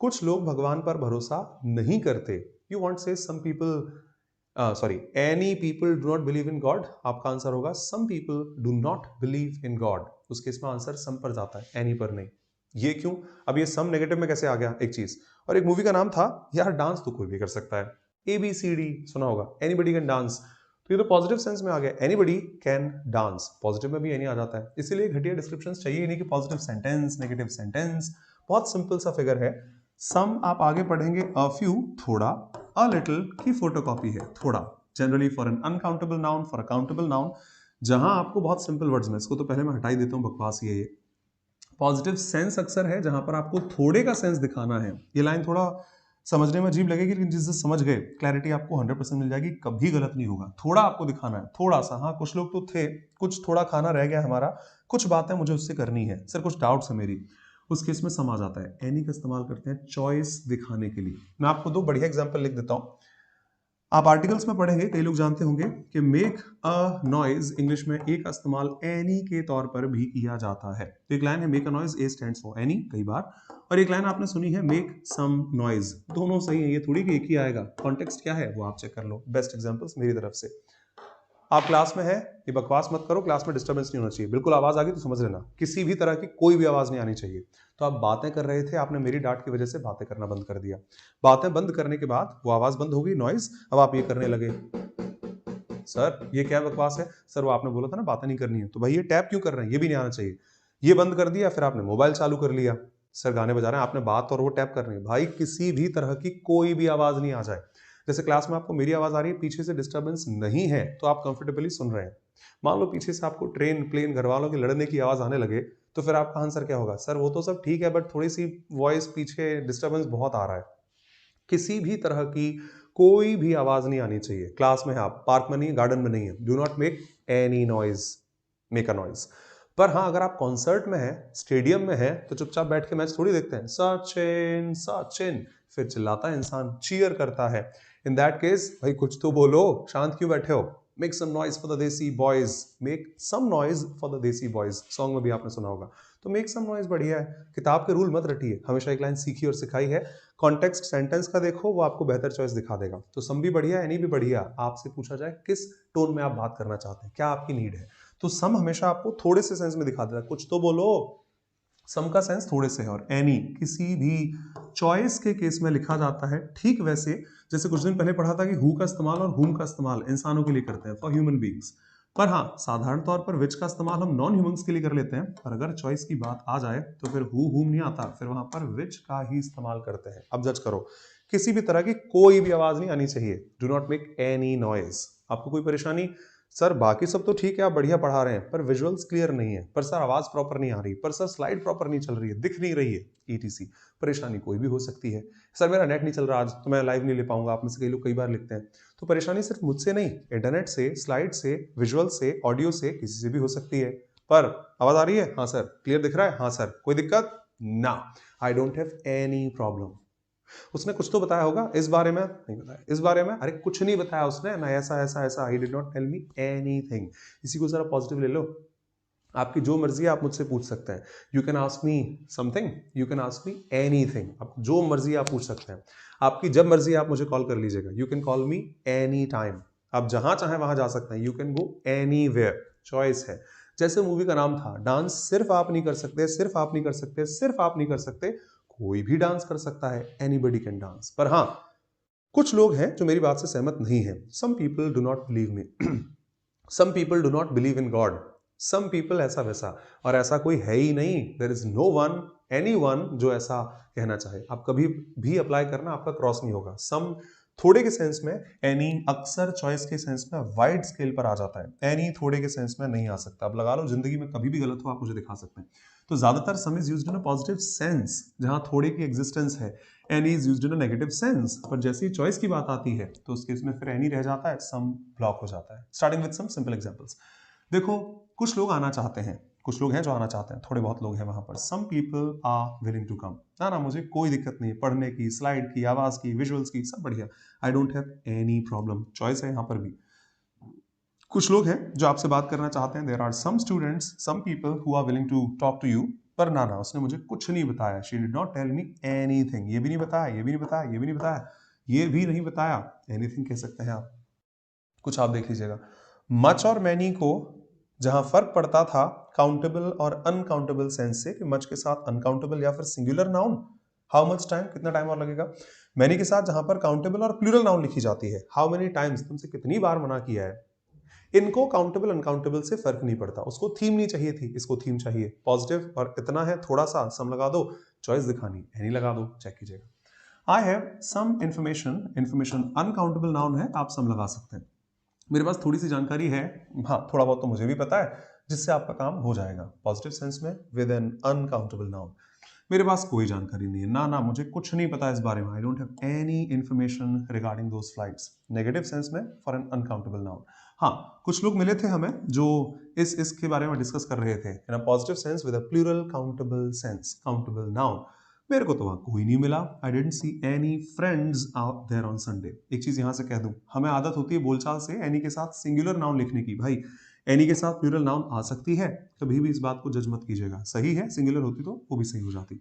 कुछ लोग भगवान पर भरोसा नहीं करते। You want say some people sorry any people do not believe in God. आपका आंसर होगा some people do not believe in God. उस केस में आंसर सम पर जाता है, एनी पर नहीं। ये क्यों? अब ये सम नेगेटिव में कैसे आ गया? एक चीज, और एक मूवी का नाम था यार, डांस तो कोई भी कर सकता है, ABCD सुना होगा, एनीबडी कैन डांस। तो ये तो पॉजिटिव सेंस में आ गया, एनीबडी कैन डांस। पॉजिटिव में भी एनी आ जाता है, इसीलिए घटिया डिस्क्रिप्शन चाहिए नहीं कि पॉजिटिव सेंटेंस नेगेटिव सेंटेंस। बहुत सिंपल सा फिगर है। सम आप आगे पढ़ेंगे अ फ्यू थोड़ा, अ लिटिल की फोटोकॉपी है थोड़ा, generally for an uncountable noun, for a countable noun. जहां आपको बहुत सिंपल वर्ड्स में, इसको तो पहले मैं हटा ही देता हूं, बकवास ये पॉजिटिव सेंस अक्सर है जहां पर आपको थोड़े का सेंस दिखाना है। ये लाइन थोड़ा समझने में अजीब लगेगी, लेकिन जिससे समझ गए क्लैरिटी आपको 100% मिल जाएगी, कभी गलत नहीं होगा। थोड़ा आपको दिखाना है, थोड़ा सा। हाँ, कुछ लोग तो थे, कुछ थोड़ा खाना रह गया हमारा, कुछ बातें मुझे उससे करनी है सर, कुछ डाउट्स है मेरी, उस केस में सम आ जाता है। एनी का इस्तेमाल करते हैं चॉइस दिखाने के लिए। मैं आपको दो बढ़िया एग्जाम्पल लिख देता हूं। आप आर्टिकल्स में पढ़ेंगे, कई लोग जानते होंगे कि मेक अ नॉइज इंग्लिश में ए का इस्तेमाल एनी के तौर पर भी किया जाता है। तो एक लाइन है make a noise, A stands for any कई बार, और एक लाइन आपने सुनी है मेक सम नॉइज। दोनों सही है, ये थोड़ी कि एक ही आएगा। कॉन्टेक्स्ट क्या है वो आप चेक कर लो। बेस्ट एग्जांपल्स मेरी तरफ से। आप क्लास में है, ये बकवास मत करो, क्लास में डिस्टर्बेंस नहीं होना चाहिए। बिल्कुल आवाज आ गई तो समझ लेना, किसी भी तरह की कोई भी आवाज नहीं आनी चाहिए। तो आप बातें कर रहे थे, आपने मेरी डांट की वजह से बातें करना बंद कर दिया। बातें बंद करने के बाद वो आवाज बंद हो गई, नॉइज। अब आप ये करने लगे, सर ये क्या बकवास है, सर वो आपने बोला था ना बातें नहीं करनी है, तो भाई ये टैप क्यों कर रहे हैं, ये भी नहीं आना चाहिए। ये बंद कर दिया, फिर आपने मोबाइल चालू कर लिया, सर गाने बजा रहे हैं, आपने बात और वो टैप कर रही है। भाई किसी भी तरह की कोई भी आवाज नहीं आ जाए। जैसे क्लास में आपको मेरी आवाज आ रही है, पीछे से डिस्टर्बेंस नहीं है, तो आप कंफर्टेबली सुन रहे हैं। मान लो पीछे से आपको ट्रेन प्लेन घर वालों के लड़ने की आवाज आने लगे, तो फिर आपका आंसर क्या होगा? सर वो तो सब ठीक है, बट थोड़ी सी वॉइस पीछे डिस्टर्बेंस बहुत आ रहा है। किसी भी तरह की कोई भी आवाज नहीं आनी चाहिए। क्लास में है आप, पार्क में नहीं है, गार्डन में नहीं है, do not make any noise, make a noise. पर हाँ, अगर आप कॉन्सर्ट में है, स्टेडियम में है, तो चुपचाप बैठ के मैच थोड़ी देखते हैं, सचिन सचिन फिर चिल्लाता है इंसान, चीयर करता है। इन दैट केस भाई कुछ तो बोलो, शांत क्यों बैठे हो? Make some noise for the desi boys, make some noise for the desi boys, song में भी आपने सुना होगा। तो मेक सम नॉइज बढ़िया है। किताब के रूल मत रटिए, हमेशा एक लाइन सीखी और सिखाई है। कॉन्टेक्स्ट सेंटेंस का देखो, वो आपको बेहतर चॉइस दिखा देगा। तो सम भी बढ़िया, एनी भी बढ़िया। आपसे पूछा जाए किस टोन में आप बात करना चाहते हैं, क्या आपकी नीड है, तो सम हमेशा आपको थोड़े से सेंस में दिखा देगा, कुछ तो बोलो। सम का सेंस थोड़े से है, और एनी किसी भी चॉइस के केस में लिखा जाता है। ठीक वैसे जैसे कुछ दिन पहले पढ़ा था कि हु का इस्तेमाल और हुम का इस्तेमाल इंसानों के लिए करते हैं, फॉर ह्यूमन बींग्स। पर हाँ, साधारण तौर पर विच का इस्तेमाल हम नॉन ह्यूमंस के लिए कर लेते हैं। पर अगर चॉइस की बात आ जाए तो फिर हु हुम नहीं आता, फिर वहां पर विच का ही इस्तेमाल करते हैं। अब जज करो, किसी भी तरह की कोई भी आवाज नहीं आनी चाहिए। Do not make any noise. आपको कोई परेशानी? सर बाकी सब तो ठीक है, आप बढ़िया पढ़ा रहे हैं, पर विजुअल्स क्लियर नहीं है, पर सर आवाज प्रॉपर नहीं आ रही, पर सर स्लाइड प्रॉपर नहीं चल रही है, दिख नहीं रही है, ETC। परेशानी कोई भी हो सकती है। सर मेरा नेट नहीं चल रहा आज, तो मैं लाइव नहीं ले पाऊंगा। आप में से कई लोग कई बार लिखते हैं। तो परेशानी सिर्फ मुझसे नहीं, इंटरनेट से, स्लाइड से, विजुअल से, ऑडियो से, किसी से भी हो सकती है। पर आवाज आ रही है? हाँ सर। क्लियर दिख रहा है? हाँ सर। कोई दिक्कत? ना, I don't have any problem. उसने कुछ तो बताया होगा इस बारे में, नहीं बताया। इस बारे में, अरे कुछ नहीं बताया उसने ना, ऐसा ऐसा ऐसा, he did not tell me anything. इसी को जरा पॉजिटिव ले लो। आपकी जो मर्जी है आप मुझसे पूछ सकते हैं। You can ask me something, you can ask me anything. आप जो मर्जी आप पूछ सकते हैं। आपकी जब मर्जी आप मुझे कॉल कर लीजिएगा। You can call me any time. आप जहां चाहें वहां जा सकते हैं। You can go anywhere, choice है। जैसे मूवी का नाम था, डांस सिर्फ आप नहीं कर सकते, सिर्फ आप नहीं कर सकते, सिर्फ आप नहीं कर सकते, कोई भी डांस कर सकता है, एनीबडी कैन डांस। पर हाँ, कुछ लोग हैं जो मेरी बात से सहमत नहीं है। Some people do not believe me, some people do not believe in God, some people ऐसा वैसा, और ऐसा कोई है ही नहीं। There is no one, any one जो ऐसा कहना चाहे। आप कभी भी अप्लाई करना, आपका क्रॉस नहीं होगा। सम थोड़े के सेंस में, एनी अक्सर चॉइस के सेंस में वाइड स्केल पर आ जाता है। एनी थोड़े के सेंस में नहीं आ सकता। अब लगा लो जिंदगी में कभी भी गलत हो, आप मुझे दिखा सकते हैं। तो ज्यादातर सम is used in a positive sense, जहां थोड़े की एग्जिस्टेंस है। Any is used in a negative sense, पर जैसे ही चॉइस की बात आती है तो उस केस में फिर एनी रह जाता है, सम ब्लॉक हो जाता है। Starting with some simple examples. देखो, कुछ लोग आना चाहते हैं, कुछ लोग हैं जो आना चाहते हैं, थोड़े बहुत लोग हैं वहां पर. Some people are willing to come. ना मुझे कोई दिक्कत नहीं, पढ़ने की, स्लाइड की, आवाज की, विजुअल्स की, सब बढ़िया. I don't have any problem. Choice है यहाँ पर भी. कुछ लोग हैं जो आपसे बात करना चाहते हैं. There are some students, some people who are willing to talk to you. पर ना उसने मुझे कुछ नहीं बताया. She did not tell me anything. ये भी नहीं बताया, ये भी नहीं बताया, ये भी नहीं बताया, ये भी नहीं बताया. एनीथिंग कह सकते हैं आप. कुछ आप देख लीजिएगा. मच और मैनी को जहां फर्क पड़ता था काउंटेबल और अनकाउंटेबल सेंस से, कि मच के साथ अनकाउंटेबल या फिर singular noun, how much time, कितना टाइम और लगेगा. मैनी के साथ जहां पर काउंटेबल और प्लूरल नाउन लिखी जाती है, हाउ मेनी टाइम्स, तुमसे कितनी बार मना किया है. इनको काउंटेबल अनकाउंटेबल से फर्क नहीं पड़ता. उसको थीम नहीं चाहिए थी, इसको थीम चाहिए. पॉजिटिव और इतना है थोड़ा सा, सम लगा दो. चॉइस दिखानी, एनी लगा दो, चेक कीजिएगा. I have some information. Information uncountable noun है, आप सम लगा सकते हैं. मेरे पास थोड़ी सी जानकारी है, हाँ थोड़ा बहुत तो मुझे भी पता है, जिससे आपका काम हो जाएगा. पॉजिटिव सेंस में विद एन अनकाउंटेबल नाउन. मेरे पास कोई जानकारी नहीं है, ना मुझे कुछ नहीं पता इस बारे में. I don't have any information regarding those flights. Negative sense में फॉर एन अनकाउंटेबल नाउन. हाँ, कुछ लोग मिले थे हमें जो इसके बारे में डिस्कस कर रहे थे. In a positive sense with a plural countable sense, countable noun. मेरे को तो वहां कोई नहीं मिला. I didn't see any friends out there on Sunday. एक चीज यहां से कह दूं, हमें आदत होती है बोलचाल से एनी के साथ सिंगुलर नाउन लिखने की. भाई एनी के साथ प्लूरल नाउन आ सकती है, कभी भी इस बात को जज मत कीजिएगा. सही है, सिंगुलर होती तो वो भी सही हो जाती.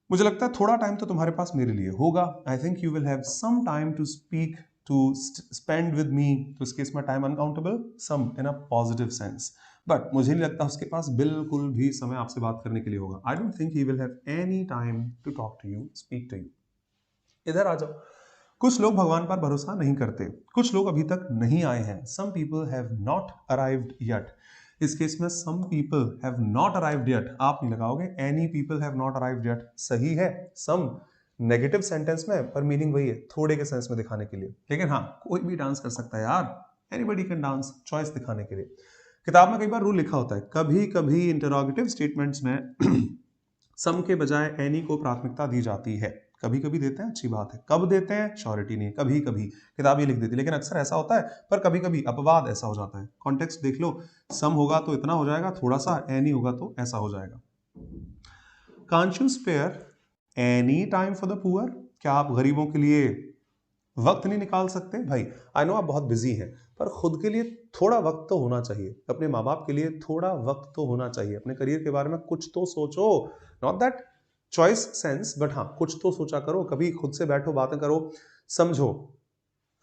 मुझे लगता है थोड़ा टाइम तो तुम्हारे पास मेरे लिए होगा. I think you will have some time to speak, to spend with me. तो इस केस में time uncountable, some in a positive sense. But मुझे नहीं लगता उसके पास बिल्कुल भी समय आपसे बात करने के लिए होगा. I don't think he will have any time to talk to you, speak to you. इधर आ जाओ. कुछ लोग भगवान पर भरोसा नहीं करते. कुछ लोग अभी तक नहीं आए हैं. Some people have not arrived yet. इस केस में some people have not arrived yet आप नहीं लगाओगे. Any people have not arrived yet सही है. सम नेगेटिव सेंटेंस में, पर मीनिंग वही है, थोड़े के सेंस में दिखाने के लिए. लेकिन हाँ, कोई भी डांस कर सकता है यार. एनीबॉडी कैन डांस, चॉइस दिखाने के लिए. किताब में कई बार रूल लिखा होता है, कभी कभी इंटरोगेटिव स्टेटमेंट्स में सम के बजाय एनी को प्राथमिकता दी जाती है. कभी कभी देते हैं, अच्छी बात है. कब देते हैं, श्योरिटी नहीं. कभी कभी किताब ये लिख देती है, लेकिन अक्सर ऐसा होता है. पर कभी कभी अपवाद ऐसा हो जाता है. कॉन्टेक्स्ट देख लो. सम होगा तो इतना हो जाएगा थोड़ा सा, एनी होगा तो ऐसा हो जाएगा. Can't you spare any time for the poor. क्या आप गरीबों के लिए वक्त नहीं निकाल सकते. भाई आई नो आप बहुत बिजी हैं, पर खुद के लिए थोड़ा वक्त तो होना चाहिए. अपने माँ बाप के लिए थोड़ा वक्त तो होना चाहिए. अपने करियर के बारे में कुछ तो सोचो. Not that choice sense, but हाँ कुछ तो सोचा करो. कभी खुद से बैठो, बातें करो, समझो.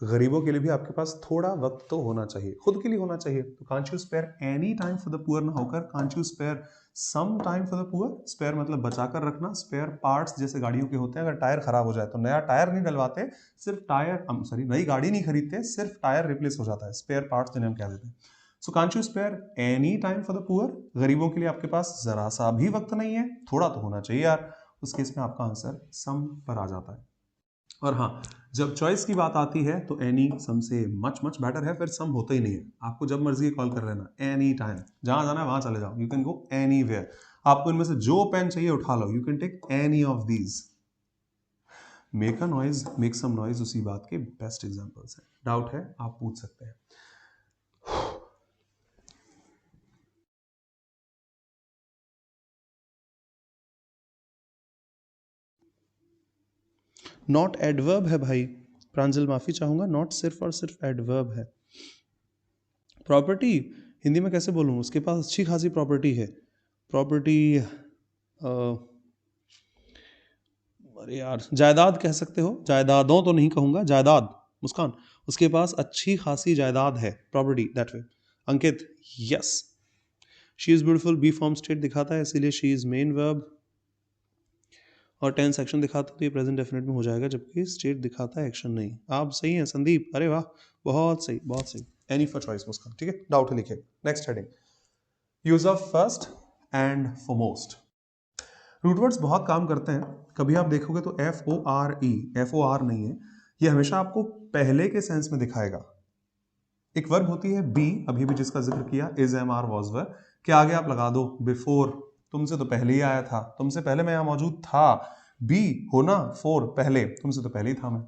गरीबों के लिए भी आपके पास थोड़ा वक्त तो होना चाहिए, खुद के लिए होना चाहिए. तो can't you spare any time for the poor ना होकर can't you spare some time for the poor. Spare मतलब बचाकर रखना. स्पेयर पार्ट्स जैसे गाड़ियों के होते हैं, अगर टायर खराब हो जाए तो नया टायर नहीं डलवाते, सिर्फ टायर, सॉरी नई गाड़ी नहीं खरीदते, सिर्फ टायर रिप्लेस हो जाता है. स्पेयर पार्ट्स जिन्हें हम कह देते हैं. So can't you spare any time for the poor. गरीबों के लिए आपके पास जरा सा भी वक्त नहीं है, थोड़ा तो होना चाहिए यार. उस केस में आपका आंसर सम पर आ जाता है. और हाँ, जब चॉइस की बात आती है तो एनी सम से मच मच बेटर है. फिर सम होता ही नहीं है. आपको जब मर्जी कॉल कर लेना, एनी टाइम. जहां जाना है वहां चले जाओ. You can go anywhere. आपको इनमें से जो पेन चाहिए उठा लो. You can take any of these. Make a noise, make some noise उसी बात के बेस्ट एग्जांपल्स हैं. डाउट है आप पूछ सकते हैं. नॉट एडवर्ब है भाई. प्रांजल माफी चाहूंगा, नॉट सिर्फ और सिर्फ एडवर्ब है. प्रॉपर्टी हिंदी में कैसे बोलूँ, उसके पास अच्छी खासी प्रॉपर्टी है. प्रॉपर्टी, अरे यार जायदाद कह सकते हो. जायदादों तो नहीं कहूंगा, जायदाद. मुस्कान, उसके पास अच्छी खासी जायदाद है. Property that way. Ankit, yes. She is beautiful, be form state दिखाता है, इसीलिए शी इज मेन वर्ब. और टेंस एक्शन दिखाता है तो ये प्रेजेंट डेफिनेट में हो जाएगा, जबकि स्टेट दिखाता है एक्शन नहीं. आप सही हैं संदीप, अरे वाह, बहुत सही बहुत सही. Any for choice Muskan. ठीक है, डाउट लिखे. Next heading, use of first and foremost. Root words बहुत काम करते हैं. कभी आप देखोगे तो FORE, FOR नहीं है, ये हमेशा आपको पहले के सेंस में दिखाएगा. एक वर्ब होती है बी, अभी भी जिसका जिक्र किया, इज, एम, आर, वॉज, वर, के आगे आप लगा दो बिफोर. तुमसे तो पहले ही आया था, तुमसे पहले मैं यहां मौजूद था. बी होना, फोर पहले, तुमसे तो पहले ही था मैं.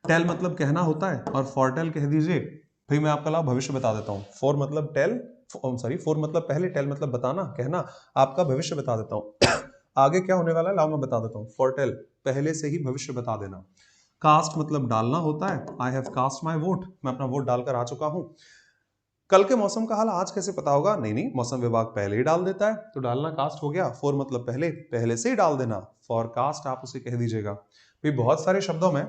टेल मतलब कहना होता है, और फॉर टेल कह दीजिए. भाई मैं आपका लाभ भविष्य बता देता हूं. फॉर मतलब टेल, सॉरी, फोर मतलब पहले, टेल मतलब बताना, कहना, आपका भविष्य बता देता हूं आगे क्या होने वाला है लाओ मैं बता देता हूं। फोरटेल, पहले से ही भविष्य बता देना। कास्ट मतलब डालना होता है, I have cast my vote, मैं अपना वोट डालकर आ चुका हूं। कल के मौसम का हाल आज कैसे पता होगा? नहीं नहीं, मौसम विभाग पहले ही डाल देता है, तो डालना कास्ट हो गया। फोर मतलब पहले, पहले से ही डाल देना। फॉरकास्ट आप उसे कह दीजिएगा। भाई बहुत सारे शब्दों में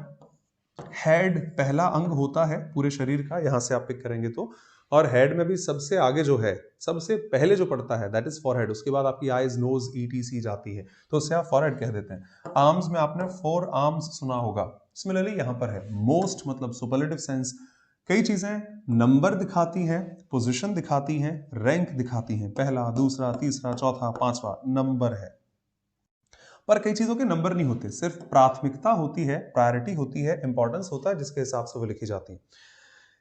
हेड पहला अंग होता है पूरे शरीर का, यहां से आप पिक करेंगे तो, और हेड में भी सबसे आगे जो है, सबसे पहले जो पड़ता है दैट इज फॉरहेड, उसके बाद आपकी आईज, नोज, ईटीसी जाती है, तो उससे आप फॉरहेड कह देते हैं। आर्म्स में आपने फोर आर्म्स सुना होगा। सिमिलरली यहां पर है मोस्ट मतलब सुपरलेटिव सेंस, कई चीजें नंबर दिखाती हैं, पोजीशन दिखाती हैं, रैंक दिखाती हैं, पहला, दूसरा, तीसरा, चौथा, पांचवा, नंबर है। पर कई चीजों के नंबर नहीं होते, सिर्फ प्राथमिकता होती है, प्रायोरिटी होती है, इंपॉर्टेंस होता है, जिसके हिसाब से वो लिखी जाती है।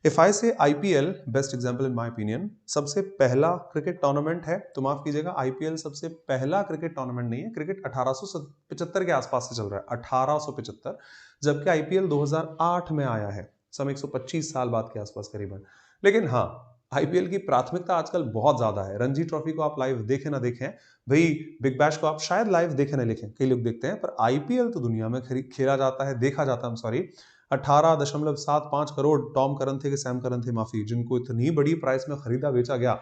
इफ आई से IPL, best example in my opinion, सबसे पहला क्रिकेट टूर्नामेंट है, तो माफ कीजिएगा आईपीएल सबसे पहला क्रिकेट टूर्नामेंट नहीं है। क्रिकेट 1875 के आसपास से चल रहा है, 1875, जबकि आईपीएल 2008 में आया है, सम 125 साल बाद के आसपास करीबन। लेकिन हाँ, आईपीएल की प्राथमिकता आजकल बहुत ज्यादा है। रणजी ट्रॉफी को आप लाइव देखें ना देखें, भाई बिग बैश को आप शायद लाइव देखें ना देखें, कई लोग देखते हैं, पर आईपीएल तो दुनिया में खेला जाता है, देखा जाता है, सॉरी। 18.75 करोड़ टॉम करन थे कि सैम करन थे, माफी, जिनको इतनी बड़ी प्राइस में खरीदा बेचा गया,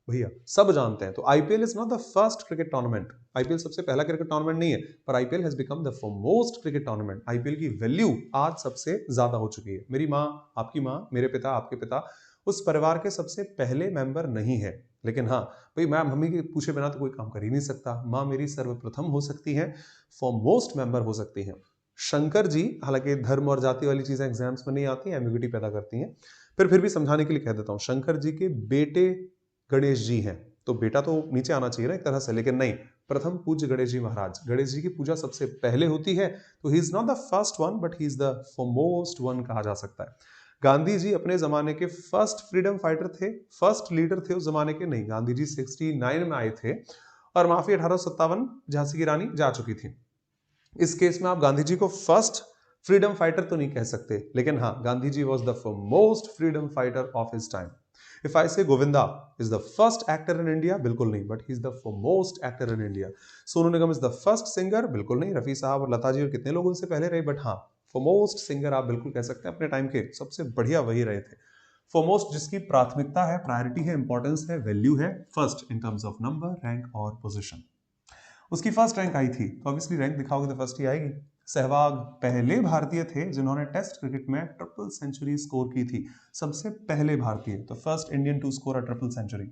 भैया सब जानते हैं। तो IPL is not the first cricket tournament, IPL सबसे पहला क्रिकेट टूर्नामेंट नहीं है, पर IPL has become the most cricket tournament. IPL की वैल्यू आज सबसे ज्यादा हो चुकी है। मेरी माँ, आपकी माँ, मेरे पिता, आपके पिता उस परिवार के सबसे पहले मेंबर नहीं है, लेकिन हाँ भाई, मैं मम्मी के पूछे बिना तो कोई काम कर ही नहीं सकता। माँ मेरी सर्वप्रथम हो सकती है, फॉरमोस्ट मेंबर हो सकती है। शंकर जी, हालांकि धर्म और जाति वाली चीजें एग्जाम्स में नहीं आती, एम्बिग्युइटी पैदा करती हैं, फिर भी समझाने के लिए कह देता हूं। शंकर जी के बेटे गणेश जी हैं, तो बेटा तो नीचे आना चाहिए ना एक तरह से, लेकिन नहीं, प्रथम पूज्य गणेश जी महाराज, गणेश जी की पूजा सबसे पहले होती है, तो he is not the first one but he is the foremost one कहा जा सकता है। गांधी जी अपने जमाने के फर्स्ट फ्रीडम फाइटर थे, फर्स्ट लीडर थे उस जमाने के, नहीं, गांधी जी 69 में आए थे, और माफी 1857 झांसी की रानी जा चुकी थी। इस केस में आप गांधी जी को फर्स्ट फ्रीडम फाइटर तो नहीं कह सकते, लेकिन हाँ, Gandhi ji was the most freedom fighter of his time. If I say Govinda is the first actor in India, बिल्कुल नहीं, but he is the most actor in India. Sonu Nigam is the first singer, बिल्कुल नहीं, रफी साहब और लता जी और कितने लोग उनसे पहले रहे, बट हाँ, फॉरमोस्ट सिंगर आप बिल्कुल कह सकते हैं, अपने टाइम के सबसे बढ़िया वही रहे थे। फॉरमोस्ट जिसकी प्राथमिकता है, प्रायोरिटी है, इंपॉर्टेंस है, वैल्यू है, first in terms of number, rank और पोजिशन। उसकी फर्स्ट रैंक आई थी, तो ऑब्वियसली रैंक दिखाओगे तो फर्स्ट ही आएगी। सहवाग पहले भारतीय थे जिन्होंने टेस्ट क्रिकेट में ट्रिपल सेंचुरी स्कोर की थी, सबसे पहले भारतीय, तो first Indian to score a triple century.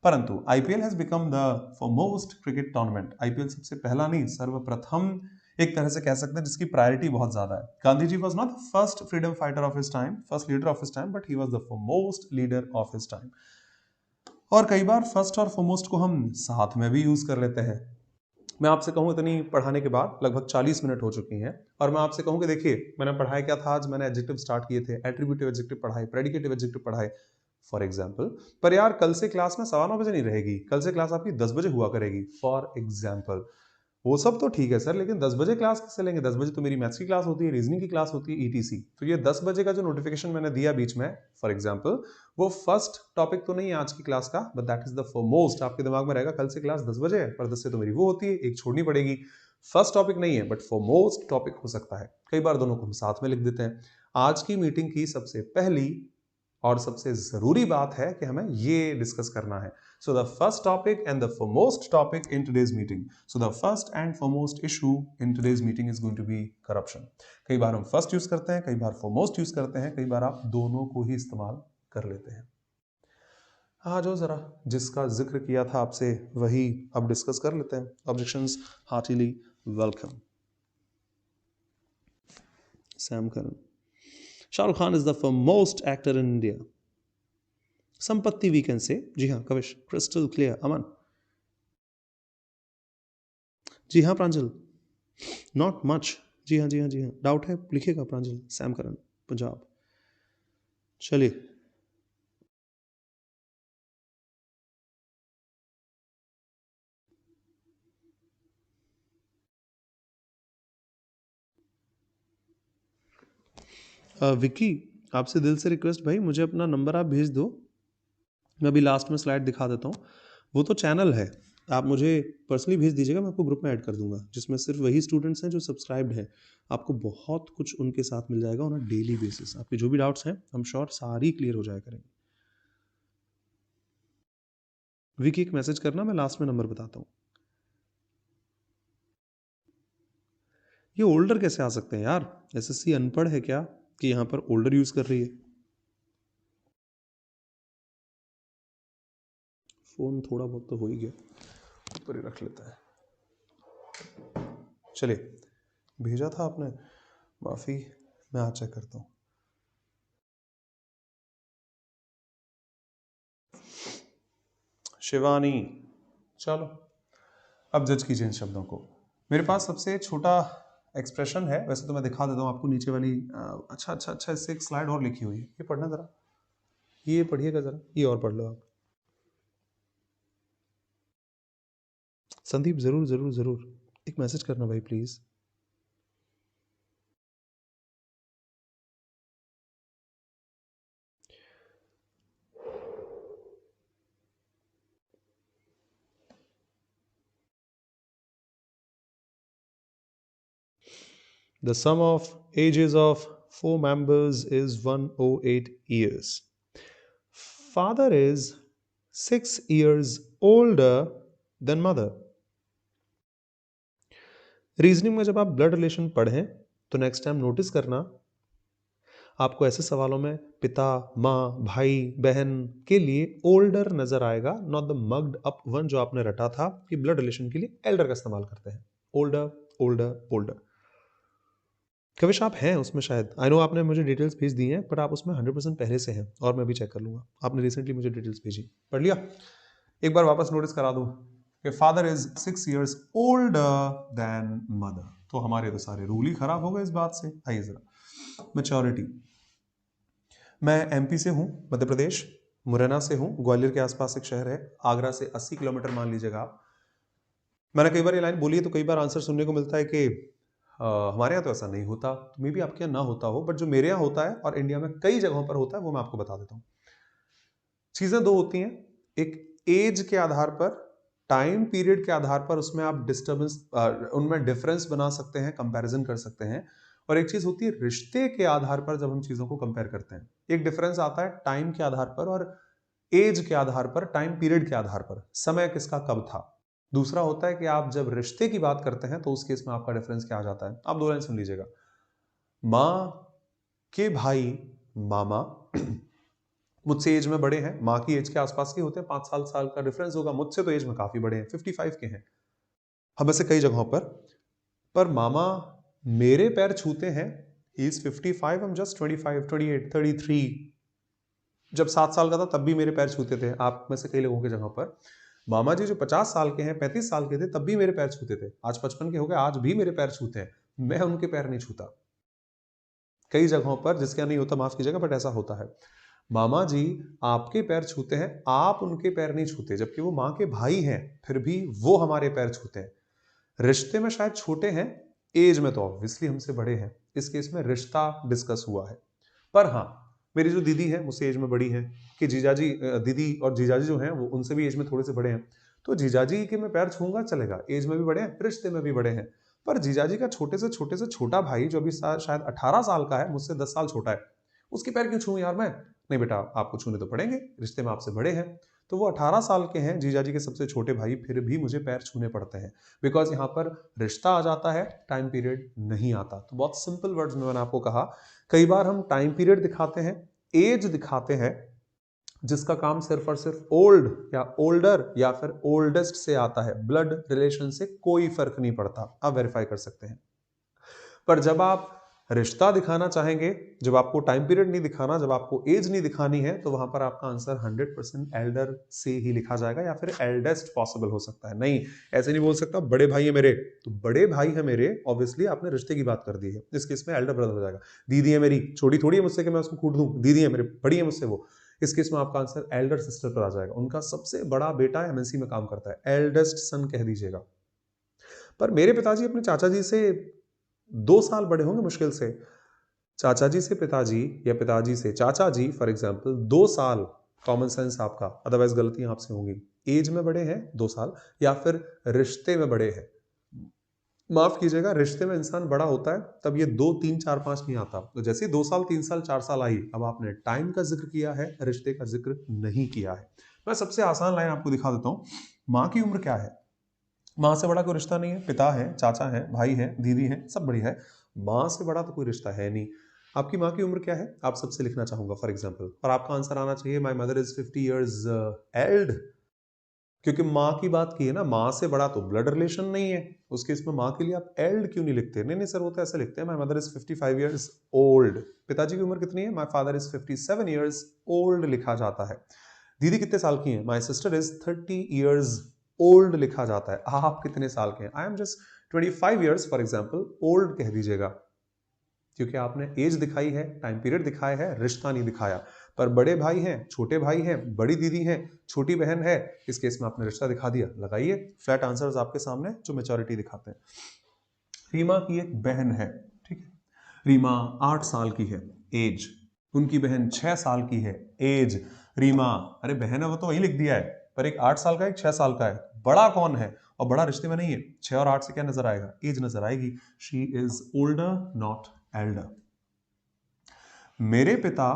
परंतु IPL has become the foremost cricket tournament, IPL सबसे पहला नहीं, सर्वप्रथम एक तरह से कह सकते हैं, जिसकी प्रायोरिटी बहुत ज्यादा है। Gandhi ji was not the first freedom fighter of his time, first leader of his time, but he was the foremost leader of his time. और कई बार फर्स्ट और फॉरमोस्ट को हम साथ में भी यूज कर लेते हैं। मैं आपसे कहूँ, इतनी पढ़ाने के बाद लगभग 40 मिनट हो चुकी हैं, और मैं आपसे कहूँ कि देखिए मैंने पढ़ाया क्या था आज, मैंने एडजेक्टिव स्टार्ट किए थे, एट्रीब्यूटिव एडजेक्टिव पढ़ाए, प्रेडिकेटिव एडजेक्टिव पढ़ाए, फॉर एग्जाम्पल। पर यार कल से क्लास में 9:15 बजे नहीं रहेगी, कल से क्लास आपकी 10 बजे हुआ करेगी, फॉर एग्जाम्पल। वो सब तो ठीक है सर, लेकिन 10 बजे क्लास कैसे लेंगे? 10 बजे तो मेरी मैथ्स की क्लास होती है, रीजनिंग की क्लास होती है, ईटीसी। तो ये 10 बजे का जो नोटिफिकेशन मैंने दिया बीच में, फॉर एग्जाम्पल, वो फर्स्ट टॉपिक तो नहीं है आज की क्लास का, but that is the foremost. आपके दिमाग में रहेगा कल से क्लास 10 बजे है, पर 10 से तो मेरी वो होती है, एक छोड़नी पड़ेगी। फर्स्ट टॉपिक नहीं है, बट फॉरमोस्ट टॉपिक हो सकता है। कई बार दोनों को हम साथ में लिख देते हैं। आज की मीटिंग की सबसे पहली और सबसे जरूरी बात है कि हमें ये डिस्कस करना है। So the first topic and the foremost topic in today's meeting. So the first and foremost issue in today's meeting is going to be corruption. कई बार हम first यूज करते हैं, कई बार foremost यूज करते हैं, कई बार आप दोनों को ही इस्तेमाल कर लेते हैं। हाँ, जो जरा जिसका जिक्र किया था आपसे वही अब डिस्कस कर लेते हैं। Objections heartily welcome. Sam Karan, Shahrukh Khan is the foremost actor in India. संपत्ति वी कैन से, जी हाँ कविश, क्रिस्टल क्लियर, अमन, जी हाँ प्रांजल, नॉट मच, जी हाँ जी हाँ जी हाँ, डाउट है लिखिएगा प्रांजल। Sam Curran, Punjab. चलिए, विक्की, आपसे दिल से रिक्वेस्ट भाई, मुझे अपना नंबर आप भेज दो, मैं अभी लास्ट में स्लाइड दिखा देता हूँ। वो तो चैनल है, आप मुझे पर्सनली भेज दीजिएगा, मैं आपको ग्रुप में ऐड कर दूंगा, जिसमें सिर्फ वही स्टूडेंट्स हैं जो सब्सक्राइब्ड हैं। आपको बहुत कुछ उनके साथ मिल जाएगा ऑन अ डेली बेसिस। आपके जो भी डाउट्स हैं हम श्योर सारी क्लियर हो जाया करेंगे। विकी एक मैसेज करना, मैं लास्ट में नंबर बताता हूँ। ये ओल्डर कैसे आ सकते हैं यार? एसएससी अनपढ़ है क्या कि यहाँ पर ओल्डर यूज कर रही है? फोन थोड़ा बहुत तो हो ही गया, ऊपर ही रख लेता है। चलिए, भेजा था आपने, माफी, मैं आज चेक करता हूँ। शिवानी, चलो अब जज कीजिए इन शब्दों को। मेरे पास सबसे छोटा एक्सप्रेशन है, वैसे तो मैं दिखा देता हूँ आपको नीचे वाली। अच्छा, इससे एक स्लाइड और लिखी हुई है, ये पढ़ना जरा, ये पढ़िएगा जरा, ये और पढ़ लो आप। संदीप जरूर जरूर जरूर एक मैसेज करना भाई please. The sum of ages of 4 members is 108 years. Father is 6 years older than mother. Reasoning में जब आप ब्लड रिलेशन पढ़ें तो नेक्स्ट टाइम नोटिस करना, आपको ऐसे सवालों में पिता, माँ, भाई, बहन के लिए ओल्डर नजर आएगा, not the mugged up one जो आपने रटा था कि ब्लड रिलेशन के लिए एल्डर का इस्तेमाल करते हैं। Older older older. कविश आप हैं उसमें शायद, आई नो आपने मुझे डिटेल्स भेज दी हैं, पर आप उसमें 100% पहले से हैं और मैं भी चेक कर लूंगा। आपने रिसेंटली मुझे डिटेल्स भेजी, पढ़ लिया। एक बार वापस नोटिस करा दूं कि father is 6 years older than mother, तो हमारे तो सारे रूल ही खराब हो गए इस बात से। आइए जरा मैच्योरिटी। मैं एमपी से हूं, मध्य प्रदेश, मुरैना से हूं, ग्वालियर के आसपास एक शहर है, आगरा से 80 किलोमीटर मान लीजिएगा आप। मैंने कई बार ये लाइन बोली है तो कई बार आंसर सुनने को मिलता है कि हमारे यहाँ तो ऐसा नहीं होता, तो मे भी आपके यहाँ ना होता हो, बट जो मेरे यहाँ होता है और इंडिया में कई जगहों पर होता है वो मैं आपको बता देता हूँ। चीजें दो होती हैं, एक एज के आधार पर, टाइम पीरियड के आधार पर उसमें आप डिस्टर्बेंस, उनमें डिफरेंस बना सकते हैं, कंपैरिजन कर सकते हैं। और एक चीज होती है रिश्ते के आधार पर, जब हम चीजों को कंपेयर करते हैं एक डिफरेंस आता है टाइम के आधार पर और एज के आधार पर, टाइम पीरियड के आधार पर, समय किसका कब था। दूसरा होता है कि आप जब रिश्ते की बात करते हैं तो उस केस में आपका डिफरेंस क्या आ जाता है। आप दो लाइन सुन लीजिएगा। माँ के भाई मामा मुझसे एज में बड़े हैं, माँ की एज के आसपास के होते हैं, 5 साल का डिफरेंस होगा, मुझसे तो एज में काफी बड़े हैं, 55 के हैं हम ऐसे कई जगहों पर मामा मेरे पैर छूते हैं, he is 55, I am just 25, 28, 33। जब 7 साल का था तब भी मेरे पैर छूते थे। आप में से कई लोगों की जगह पर मामा जी जो 50 साल के हैं, 35 साल के थे तब भी मेरे पैर छूते थे, आज 55 के हो गए, आज भी मेरे पैर छूते हैं, मैं उनके पैर नहीं छूता। कई जगहों पर, जिसके यहाँ नहीं होता माफ कीजिएगा, बट ऐसा होता है। मामा जी आपके पैर छूते हैं, आप उनके पैर नहीं छूते, जबकि वो माँ के भाई हैं, फिर भी वो हमारे पैर छूते हैं। रिश्ते में शायद छोटे हैं, एज में तो ऑब्वियसली हमसे बड़े हैं, इस केस में रिश्ता डिस्कस हुआ है। पर हाँ, मेरी जो दीदी है मुझसे एज में बड़ी है, कि जीजाजी, दीदी और जीजाजी जो हैं वो उनसे भी एज में थोड़े से बड़े हैं, तो जीजाजी के मैं पैर छूंगा चलेगा, एज में भी बड़े हैं, रिश्ते में भी बड़े हैं। पर जीजाजी का छोटे से छोटा भाई जो अभी शायद 18 साल का है, मुझसे 10 साल छोटा है, उसके पैर क्यों छूं यार मैं? नहीं बेटा, आपको छूने तो पड़ेंगे, रिश्ते में आपसे बड़े हैं। तो वो 18 साल के हैं, जीजाजी के सबसे छोटे भाई, फिर भी मुझे पैर छूने पड़ते हैं, बिकॉज यहाँ पर रिश्ता आ जाता है, टाइम पीरियड नहीं आता। तो बहुत सिंपल वर्ड्स में मैंने आपको कहा, कई बार हम टाइम पीरियड दिखाते हैं, एज दिखाते हैं, जिसका काम सिर्फ और सिर्फ ओल्ड या ओल्डर या फिर ओल्डेस्ट से आता है, ब्लड रिलेशन से कोई फर्क नहीं पड़ता, आप वेरीफाई कर सकते हैं। पर जब आप रिश्ता दिखाना चाहेंगे, जब आपको टाइम पीरियड नहीं दिखाना, जब आपको एज नहीं दिखानी है, तो वहां पर आपका आंसर 100% एल्डर से ही लिखा जाएगा, या फिर एल्डेस्ट पॉसिबल हो सकता है। नहीं, ऐसे नहीं बोल सकता बड़े भाई है मेरे, तो बड़े भाई है मेरे, ऑब्वियसली आपने रिश्ते की बात कर दी है, इस केस में एल्डर ब्रदर हो जाएगा। दीदी है मेरी, छोटी थोड़ी है मुझसे कि मैं उसको कूट दूं, दीदी है मेरे, बड़ी है मुझसे वो, इस केस में आपका आंसर एल्डर सिस्टर पर आ जाएगा। उनका सबसे बड़ा बेटा एमएनसी में काम करता है, एल्डेस्ट सन कह दीजिएगा। पर मेरे पिताजी अपने चाचा जी से 2 साल बड़े होंगे मुश्किल से। चाचा जी से पिताजी या पिताजी से चाचा जी फॉर एग्जाम्पल 2 साल कॉमन सेंस आपका, अदरवाइज गलतियां आपसे होंगी। एज में बड़े हैं 2 साल, या फिर रिश्ते में बड़े हैं। माफ कीजिएगा, रिश्ते में इंसान बड़ा होता है तब ये 2, 3, 4, 5 नहीं आता। तो जैसे ही 2 साल, 3 साल, 4 साल आई, अब आपने टाइम का जिक्र किया है, रिश्ते का जिक्र नहीं किया है। मैं सबसे आसान लाइन आपको दिखा देता हूं। माँ की उम्र क्या है? माँ से बड़ा कोई रिश्ता नहीं है। पिता है, चाचा है, भाई है, दीदी है, सब बढ़िया है। माँ से बड़ा तो कोई रिश्ता है नहीं। आपकी माँ की उम्र क्या है? आप सबसे लिखना चाहूंगा फॉर एग्जाम्पल, और आपका आंसर आना चाहिए my mother is 50 years eld. क्योंकि माँ की बात की है ना, माँ से बड़ा तो ब्लड रिलेशन नहीं है, उस केस में माँ के लिए आप एल्ड क्यों नहीं लिखते? नहीं नहीं सर, वो तो ऐसे लिखते हैं, माई मदर इज 55 ईयर्स ओल्ड। पिताजी की उम्र कितनी है? My father is 57 years old लिखा जाता है। दीदी कितने साल की है? My sister is 30 years old लिखा जाता है। आप कितने साल के हैं? I am just 25 years for example, old कह दीजिएगा, क्योंकि आपने एज दिखाई है, टाइम पीरियड दिखाया है, रिश्ता नहीं दिखाया। पर बड़े भाई हैं, छोटे भाई हैं, बड़ी दीदी हैं, छोटी बहन है, इस केस में आपने रिश्ता दिखा दिया। लगाइए फ्लैट आंसर्स आपके सामने जो मेच्योरिटी दिखाते हैं। रीमा की एक बहन है, ठीक है, रीमा 8 साल की है, एज। उनकी बहन 6 साल की है, एज। रीमा, अरे बहन है वो तो वही लिख दिया है, पर एक 8 साल का, एक 6 साल का है। बड़ा कौन है? और बड़ा रिश्ते में नहीं है। 6 और 8 से क्या नजर आएगा? एज नजर आएगी। She is older not Elder. मेरे पिता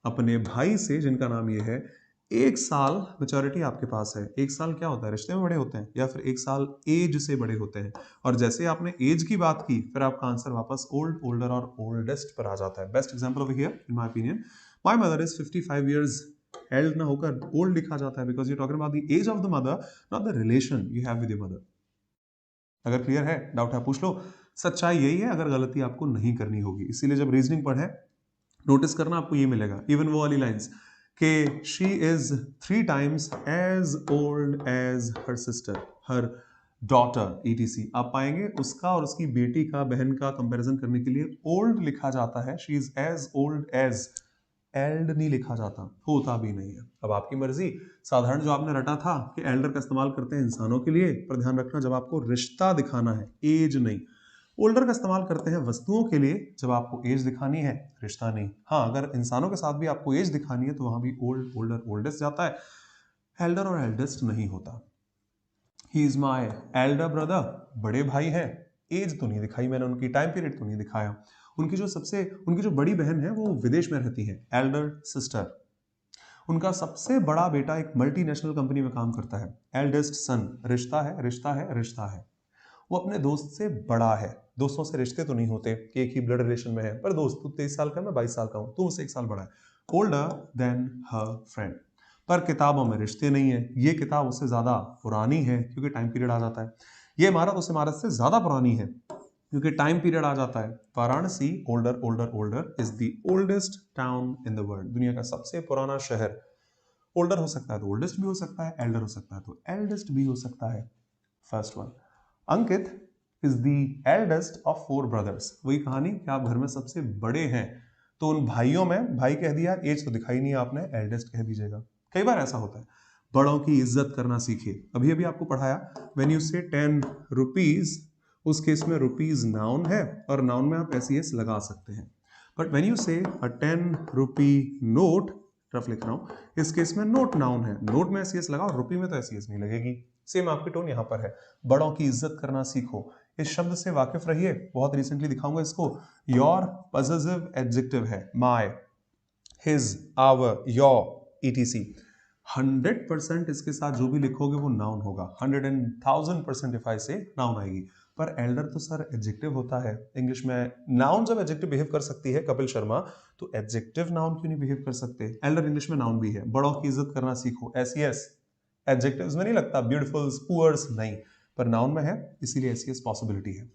अपने भाई से, जिनका नाम ये है, 1 साल मेच्योरिटी आपके पास है। 1 साल क्या होता है? रिश्ते में बड़े होते हैं, या फिर 1 साल एज से बड़े होते हैं। और जैसे आपने एज की बात की, फिर आपका आंसर वापस ओल्ड, ओल्डर और ओल्डेस्ट पर आ जाता है। Best example over here in my opinion, my mother is 55 years eld ना होकर ओल्ड लिखा जाता है, because you talking about the age of the mother, not the relation you have with your mother. अगर क्लियर है, doubt है पूछ लो। सच्चाई यही है, अगर गलती आपको नहीं करनी होगी। इसीलिए जब रीजनिंग पढ़े, नोटिस करना आपको ये मिलेगा, इवन वो वाली लाइंस कि she is 3 times as old as her sister, her daughter, ETC. आप पाएंगे उसका और उसकी बेटी का, बहन का कंपैरिजन करने के लिए ओल्ड लिखा जाता है। She is as old as, eld नहीं लिखा जाता, होता भी नहीं है। अब आपकी मर्जी। साधारण जो आपने रटा था कि एल्डर का इस्तेमाल करते हैं इंसानों के लिए, पर ध्यान रखना जब आपको रिश्ता दिखाना है, एज नहीं। ओल्डर का इस्तेमाल करते हैं वस्तुओं के लिए, जब आपको एज दिखानी है, रिश्ता नहीं। हाँ, अगर इंसानों के साथ भी आपको एज दिखानी है तो वहां भी ओल्ड, ओल्डर, ओल्डेस्ट जाता है, एल्डर और एल्डेस्ट नहीं होता। He is my elder brother, बड़े भाई हैं। एज तो नहीं दिखाई मैंने उनकी, टाइम पीरियड तो नहीं दिखाया। उनकी जो बड़ी बहन है वो विदेश में रहती है, एल्डर सिस्टर। उनका सबसे बड़ा बेटा एक मल्टीनेशनल कंपनी में काम करता है, एल्डेस्ट सन। रिश्ता है, रिश्ता है, रिश्ता है। वो अपने दोस्त से बड़ा है। दोस्तों से रिश्ते तो नहीं होते कि एक ही ब्लड रिलेशन में है, पर दोस्त, तू 23 साल का, मैं 22 साल का हूं, तू मुझसे 1 साल बड़ा है। ओल्डर देन हर फ्रेंड। पर किताबों में रिश्ते नहीं है। ये किताब उससे ज्यादा पुरानी है, क्योंकि टाइम पीरियड आ जाता है। ये इमारत उस इमारत से ज्यादा पुरानी है, क्योंकि टाइम पीरियड आ जाता है। Varanasi, older, older, older, is the oldest town in the world. दुनिया का सबसे पुराना शहर। ओल्डर हो सकता है तो ओल्डेस्ट भी हो सकता है, एल्डर हो सकता है तो एल्डेस्ट भी हो सकता है। First one. Ankit is the eldest of 4 brothers. वही कहानी कि आप घर में सबसे बड़े हैं, तो उन भाइयों में भाई कह दिया, एज तो दिखाई नहीं आपने, एल्डेस्ट कह दीजिएगा। कई बार ऐसा होता है। बड़ों की इज्जत करना सीखिए। अभी अभी आपको पढ़ाया, व्हेन यू से 10 रुपीज, उस केस में रुपीज नाउन है, और नाउन में आप एस लगा सकते हैं। बट व्हेन यू से अ 10 रुपी नोट, रफ लिख रहा हूं, इस केस में नोट नाउन है, नोट में एस लगाओ, रुपी में तो एस नहीं लगेगी। सेम आपकी टोन यहां पर है। बड़ों की इज्जत करना सीखो। इस शब्द से वाकिफ रहिए, बहुत रिसेंटली दिखाऊंगा इसको। योर पॉसेसिव एडजेक्टिव है my, his, our, your, ETC. 100% इसके साथ जो भी लिखोगे वो नाउन होगा। 100,000% इफ आई से नाउन आएगी। पर एल्डर तो सर एडजेक्टिव होता है इंग्लिश में। नाउन जब एडजेक्टिव बिहेव कर सकती है कपिल शर्मा, तो एडजेक्टिव नाउन क्यों नहीं बिहेव कर सकते? एल्डर इंग्लिश में नाउन भी है। बड़ों की इज्जत करना सीखो, एस एडजेक्टिव्स में नहीं लगता, ब्यूटीफुल, पुअर्स नहीं, पर नाउन में है, इसीलिए एस पॉसिबिलिटी है।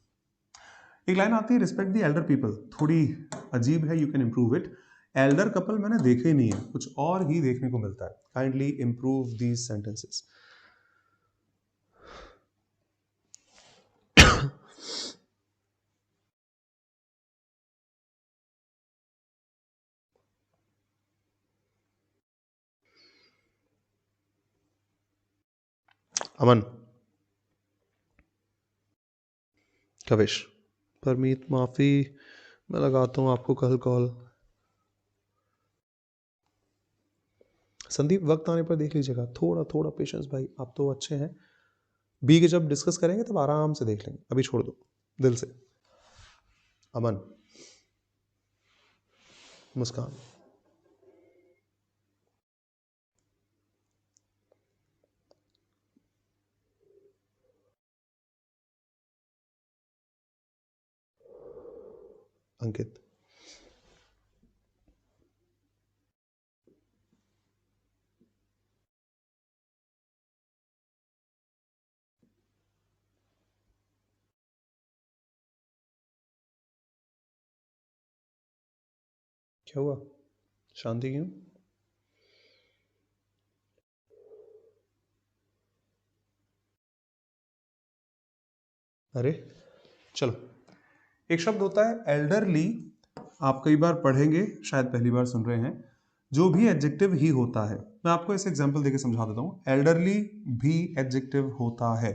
एक लाइन आती है, रिस्पेक्ट द एल्डर पीपल, थोड़ी अजीब है, you can improve it. Elder couple मैंने देखे ही नहीं है, कुछ और ही देखने को मिलता है। Kindly improve these sentences. Aman, Kavish, Parmeet, माफी, मैं लगाता हूं आपको कल कॉल। संदीप वक्त आने पर देख लीजिएगा, थोड़ा थोड़ा पेशेंस भाई, आप तो अच्छे हैं। बी के जब डिस्कस करेंगे तब आराम से देख लेंगे, अभी छोड़ दो दिल से। अमन, मुस्कान, अंकित, क्या हुआ, शांति क्यों? अरे चलो, एक शब्द होता है एल्डरली, आप कई बार पढ़ेंगे, शायद पहली बार सुन रहे हैं। जो भी एडजेक्टिव ही होता है, मैं आपको ऐसे एग्जांपल देके समझा देता हूं। एल्डरली भी एडजेक्टिव होता है।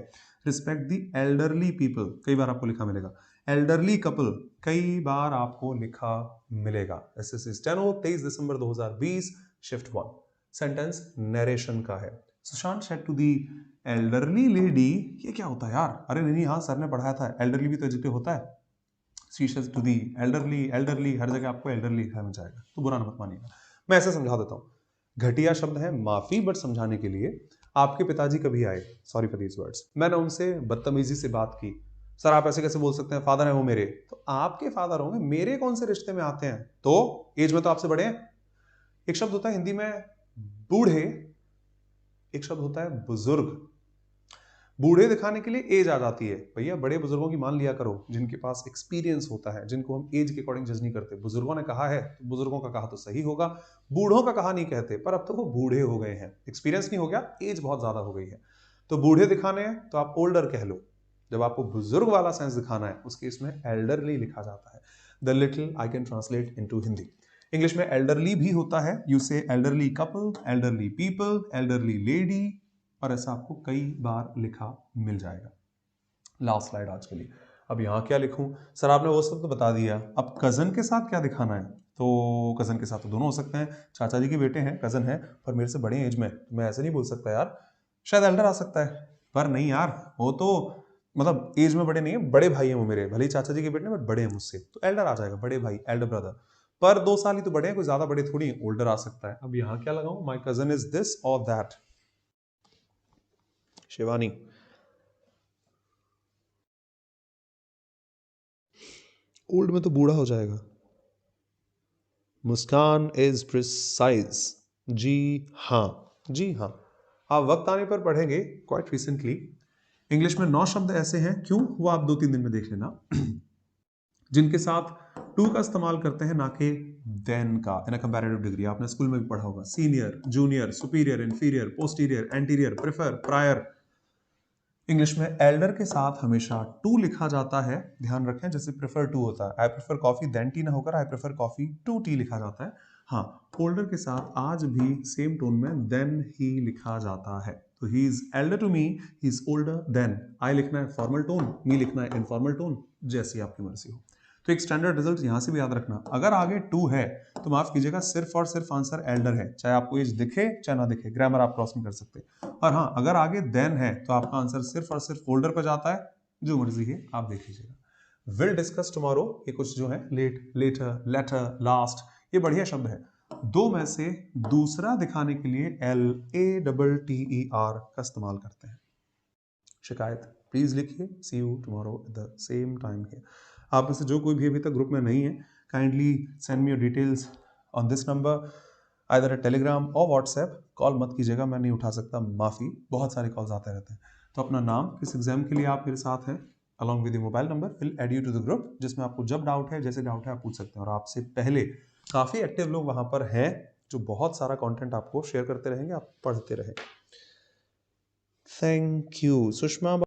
रिस्पेक्ट द एल्डरली पीपल, कई बार आपको लिखा मिलेगा। एल्डरली कपल, कई बार आपको लिखा मिलेगा। एसएससी स्टेनो 23 दिसंबर 2020, शिफ्ट 1, सेंटेंस नरेशन का है। Sushant said to the elderly lady, ये क्या होता है यार? अरे नहीं, हाँ सर ने पढ़ाया था, एल्डरली भी तो एडजेक्टिव होता है। She said to the elderly, elderly हर जगह आपको एल्डरली लिखा मिल जाएगा, तो बुरा मत मानिएगा। मैं ऐसे समझा देता हूं। घटिया शब्द है, माफी, बट समझाने के लिए। आपके पिताजी कभी आए, सॉरी फॉर दीज वर्ड्स, मैंने उनसे बदतमीजी से बात की, सर आप ऐसे कैसे बोल सकते हैं, फादर है वो मेरे, तो आपके फादर होंगे, मेरे कौन से रिश्ते में आते हैं? तो एज में तो आपसे बड़े हैं। एक शब्द होता है हिंदी में बूढ़े, एक शब्द होता है बुजुर्ग। बूढ़े दिखाने के लिए एज आ जाती है, भैया बड़े बुजुर्गों की मान लिया करो, जिनके पास एक्सपीरियंस होता है, जिनको हम एज के अकॉर्डिंग जज नहीं करते। बुजुर्गों ने कहा है तो बुजुर्गों का कहा तो सही होगा, बूढ़ों का कहा नहीं कहते, पर अब तो वो बूढ़े हो गए हैं, एक्सपीरियंस नहीं हो गया, एज बहुत ज्यादा हो गई है। तो बूढ़े दिखाने हैं तो आप ओल्डर कह लो। जब आपको बुजुर्ग वाला सेंस दिखाना है, उस केस में एल्डरली लिखा जाता है। The little I can translate into Hindi. English में एल्डरली भी होता है, यू से elderly couple, elderly people, elderly lady, और ऐसा आपको कई बार लिखा मिल जाएगा। लास्ट स्लाइड आज के लिए। अब यहाँ क्या लिखूं? सर आपने वो सब तो बता दिया, अब कजन के साथ क्या दिखाना है? तो कजन के साथ तो दोनों हो सकते हैं, चाचा जी के बेटे हैं, कजन है, पर मेरे से बड़े एज में, तो मैं ऐसे नहीं बोल सकता यार। शायद एल्डर आ सकता है, पर नहीं यार, वो तो मतलब एज में बड़े नहीं है, बड़े भाई हैं वो मेरे, भले ही चाचा जी के बेटे बट बड़े हैं मुझसे, तो एल्डर आ जाएगा, बड़े भाई, एल्डर ब्रदर। पर 2 साल ही तो बड़े हैं, कोई ज्यादा बड़े थोड़ी, ओल्डर आ सकता है। अब यहाँ क्या लगाऊं? माई कजन इज दिस और दैट। शिवानी, ओल्ड में तो बूढ़ा हो जाएगा। मुस्कान इज प्रिसाइज, जी हाँ, जी हाँ। आप वक्त आने पर पढ़ेंगे, क्वाइट रिसेंटली। इंग्लिश में 9 शब्द ऐसे हैं, क्यों वो आप 2-3 दिन में देख लेना, जिनके साथ टू का इस्तेमाल करते हैं, ना कि देन का। इन अ कंपैरेटिव डिग्री आपने स्कूल में भी पढ़ा होगा, senior, junior, superior, inferior, posterior, anterior, prefer, prior. English में एल्डर के साथ हमेशा टू लिखा जाता है, ध्यान रखें, जैसे प्रेफर टू होता है, I prefer coffee than tea ना होकर I prefer coffee to tea लिखा जाता है। हाँ, ओल्डर के साथ आज भी सेम टोन में देन ही लिखा जाता है। तो he is elder to me, he is older than. I लिखना है फॉर्मल टोन, मी लिखना है इनफॉर्मल टोन, जैसी आपकी मर्जी हो। तो एक स्टैंडर्ड रिजल्ट यहां से भी याद रखना, अगर आगे टू है तो माफ कीजिएगा, सिर्फ और सिर्फ आंसर एल्डर है, चाहे आपको एज दिखे चाहे ना दिखे, ग्रामर आप क्रॉस नहीं कर सकते। और हाँ, अगर आगे देन है तो आपका आंसर सिर्फ और सिर्फ ओल्डर पर जाता है, जो मर्जी है आप देख लीजिएगा। विल डिस्कस टुमारो, ये कुछ जो है लेट, लेटर, लेटर, लास्ट, ये बढ़िया शब्द है। दो में से दूसरा दिखाने के लिए LATTER का इस्तेमाल करते हैं। शिकायत प्लीज लिखिए, see you tomorrow at the same time here. आप में से जो कोई भी अभी तक ग्रुप में नहीं है, kindly send me your details on this number, either Telegram और व्हाट्सएप। कॉल मत कीजिएगा, मैं नहीं उठा सकता, माफ़ी, बहुत सारे कॉल्स आते रहते हैं। तो अपना नाम, किस एग्जाम के लिए आप मेरे साथ हैं, along with mobile number, will add you to the group, जिसमें आपको जब डाउट है, जैसे डाउट है आप पूछ सकते हैं। और आपसे पहले काफ़ी एक्टिव लोग वहाँ पर हैं, जो बहुत सारा कंटेंट आपको शेयर करते रहेंगे, आप पढ़ते रहें। Thank you Sushma.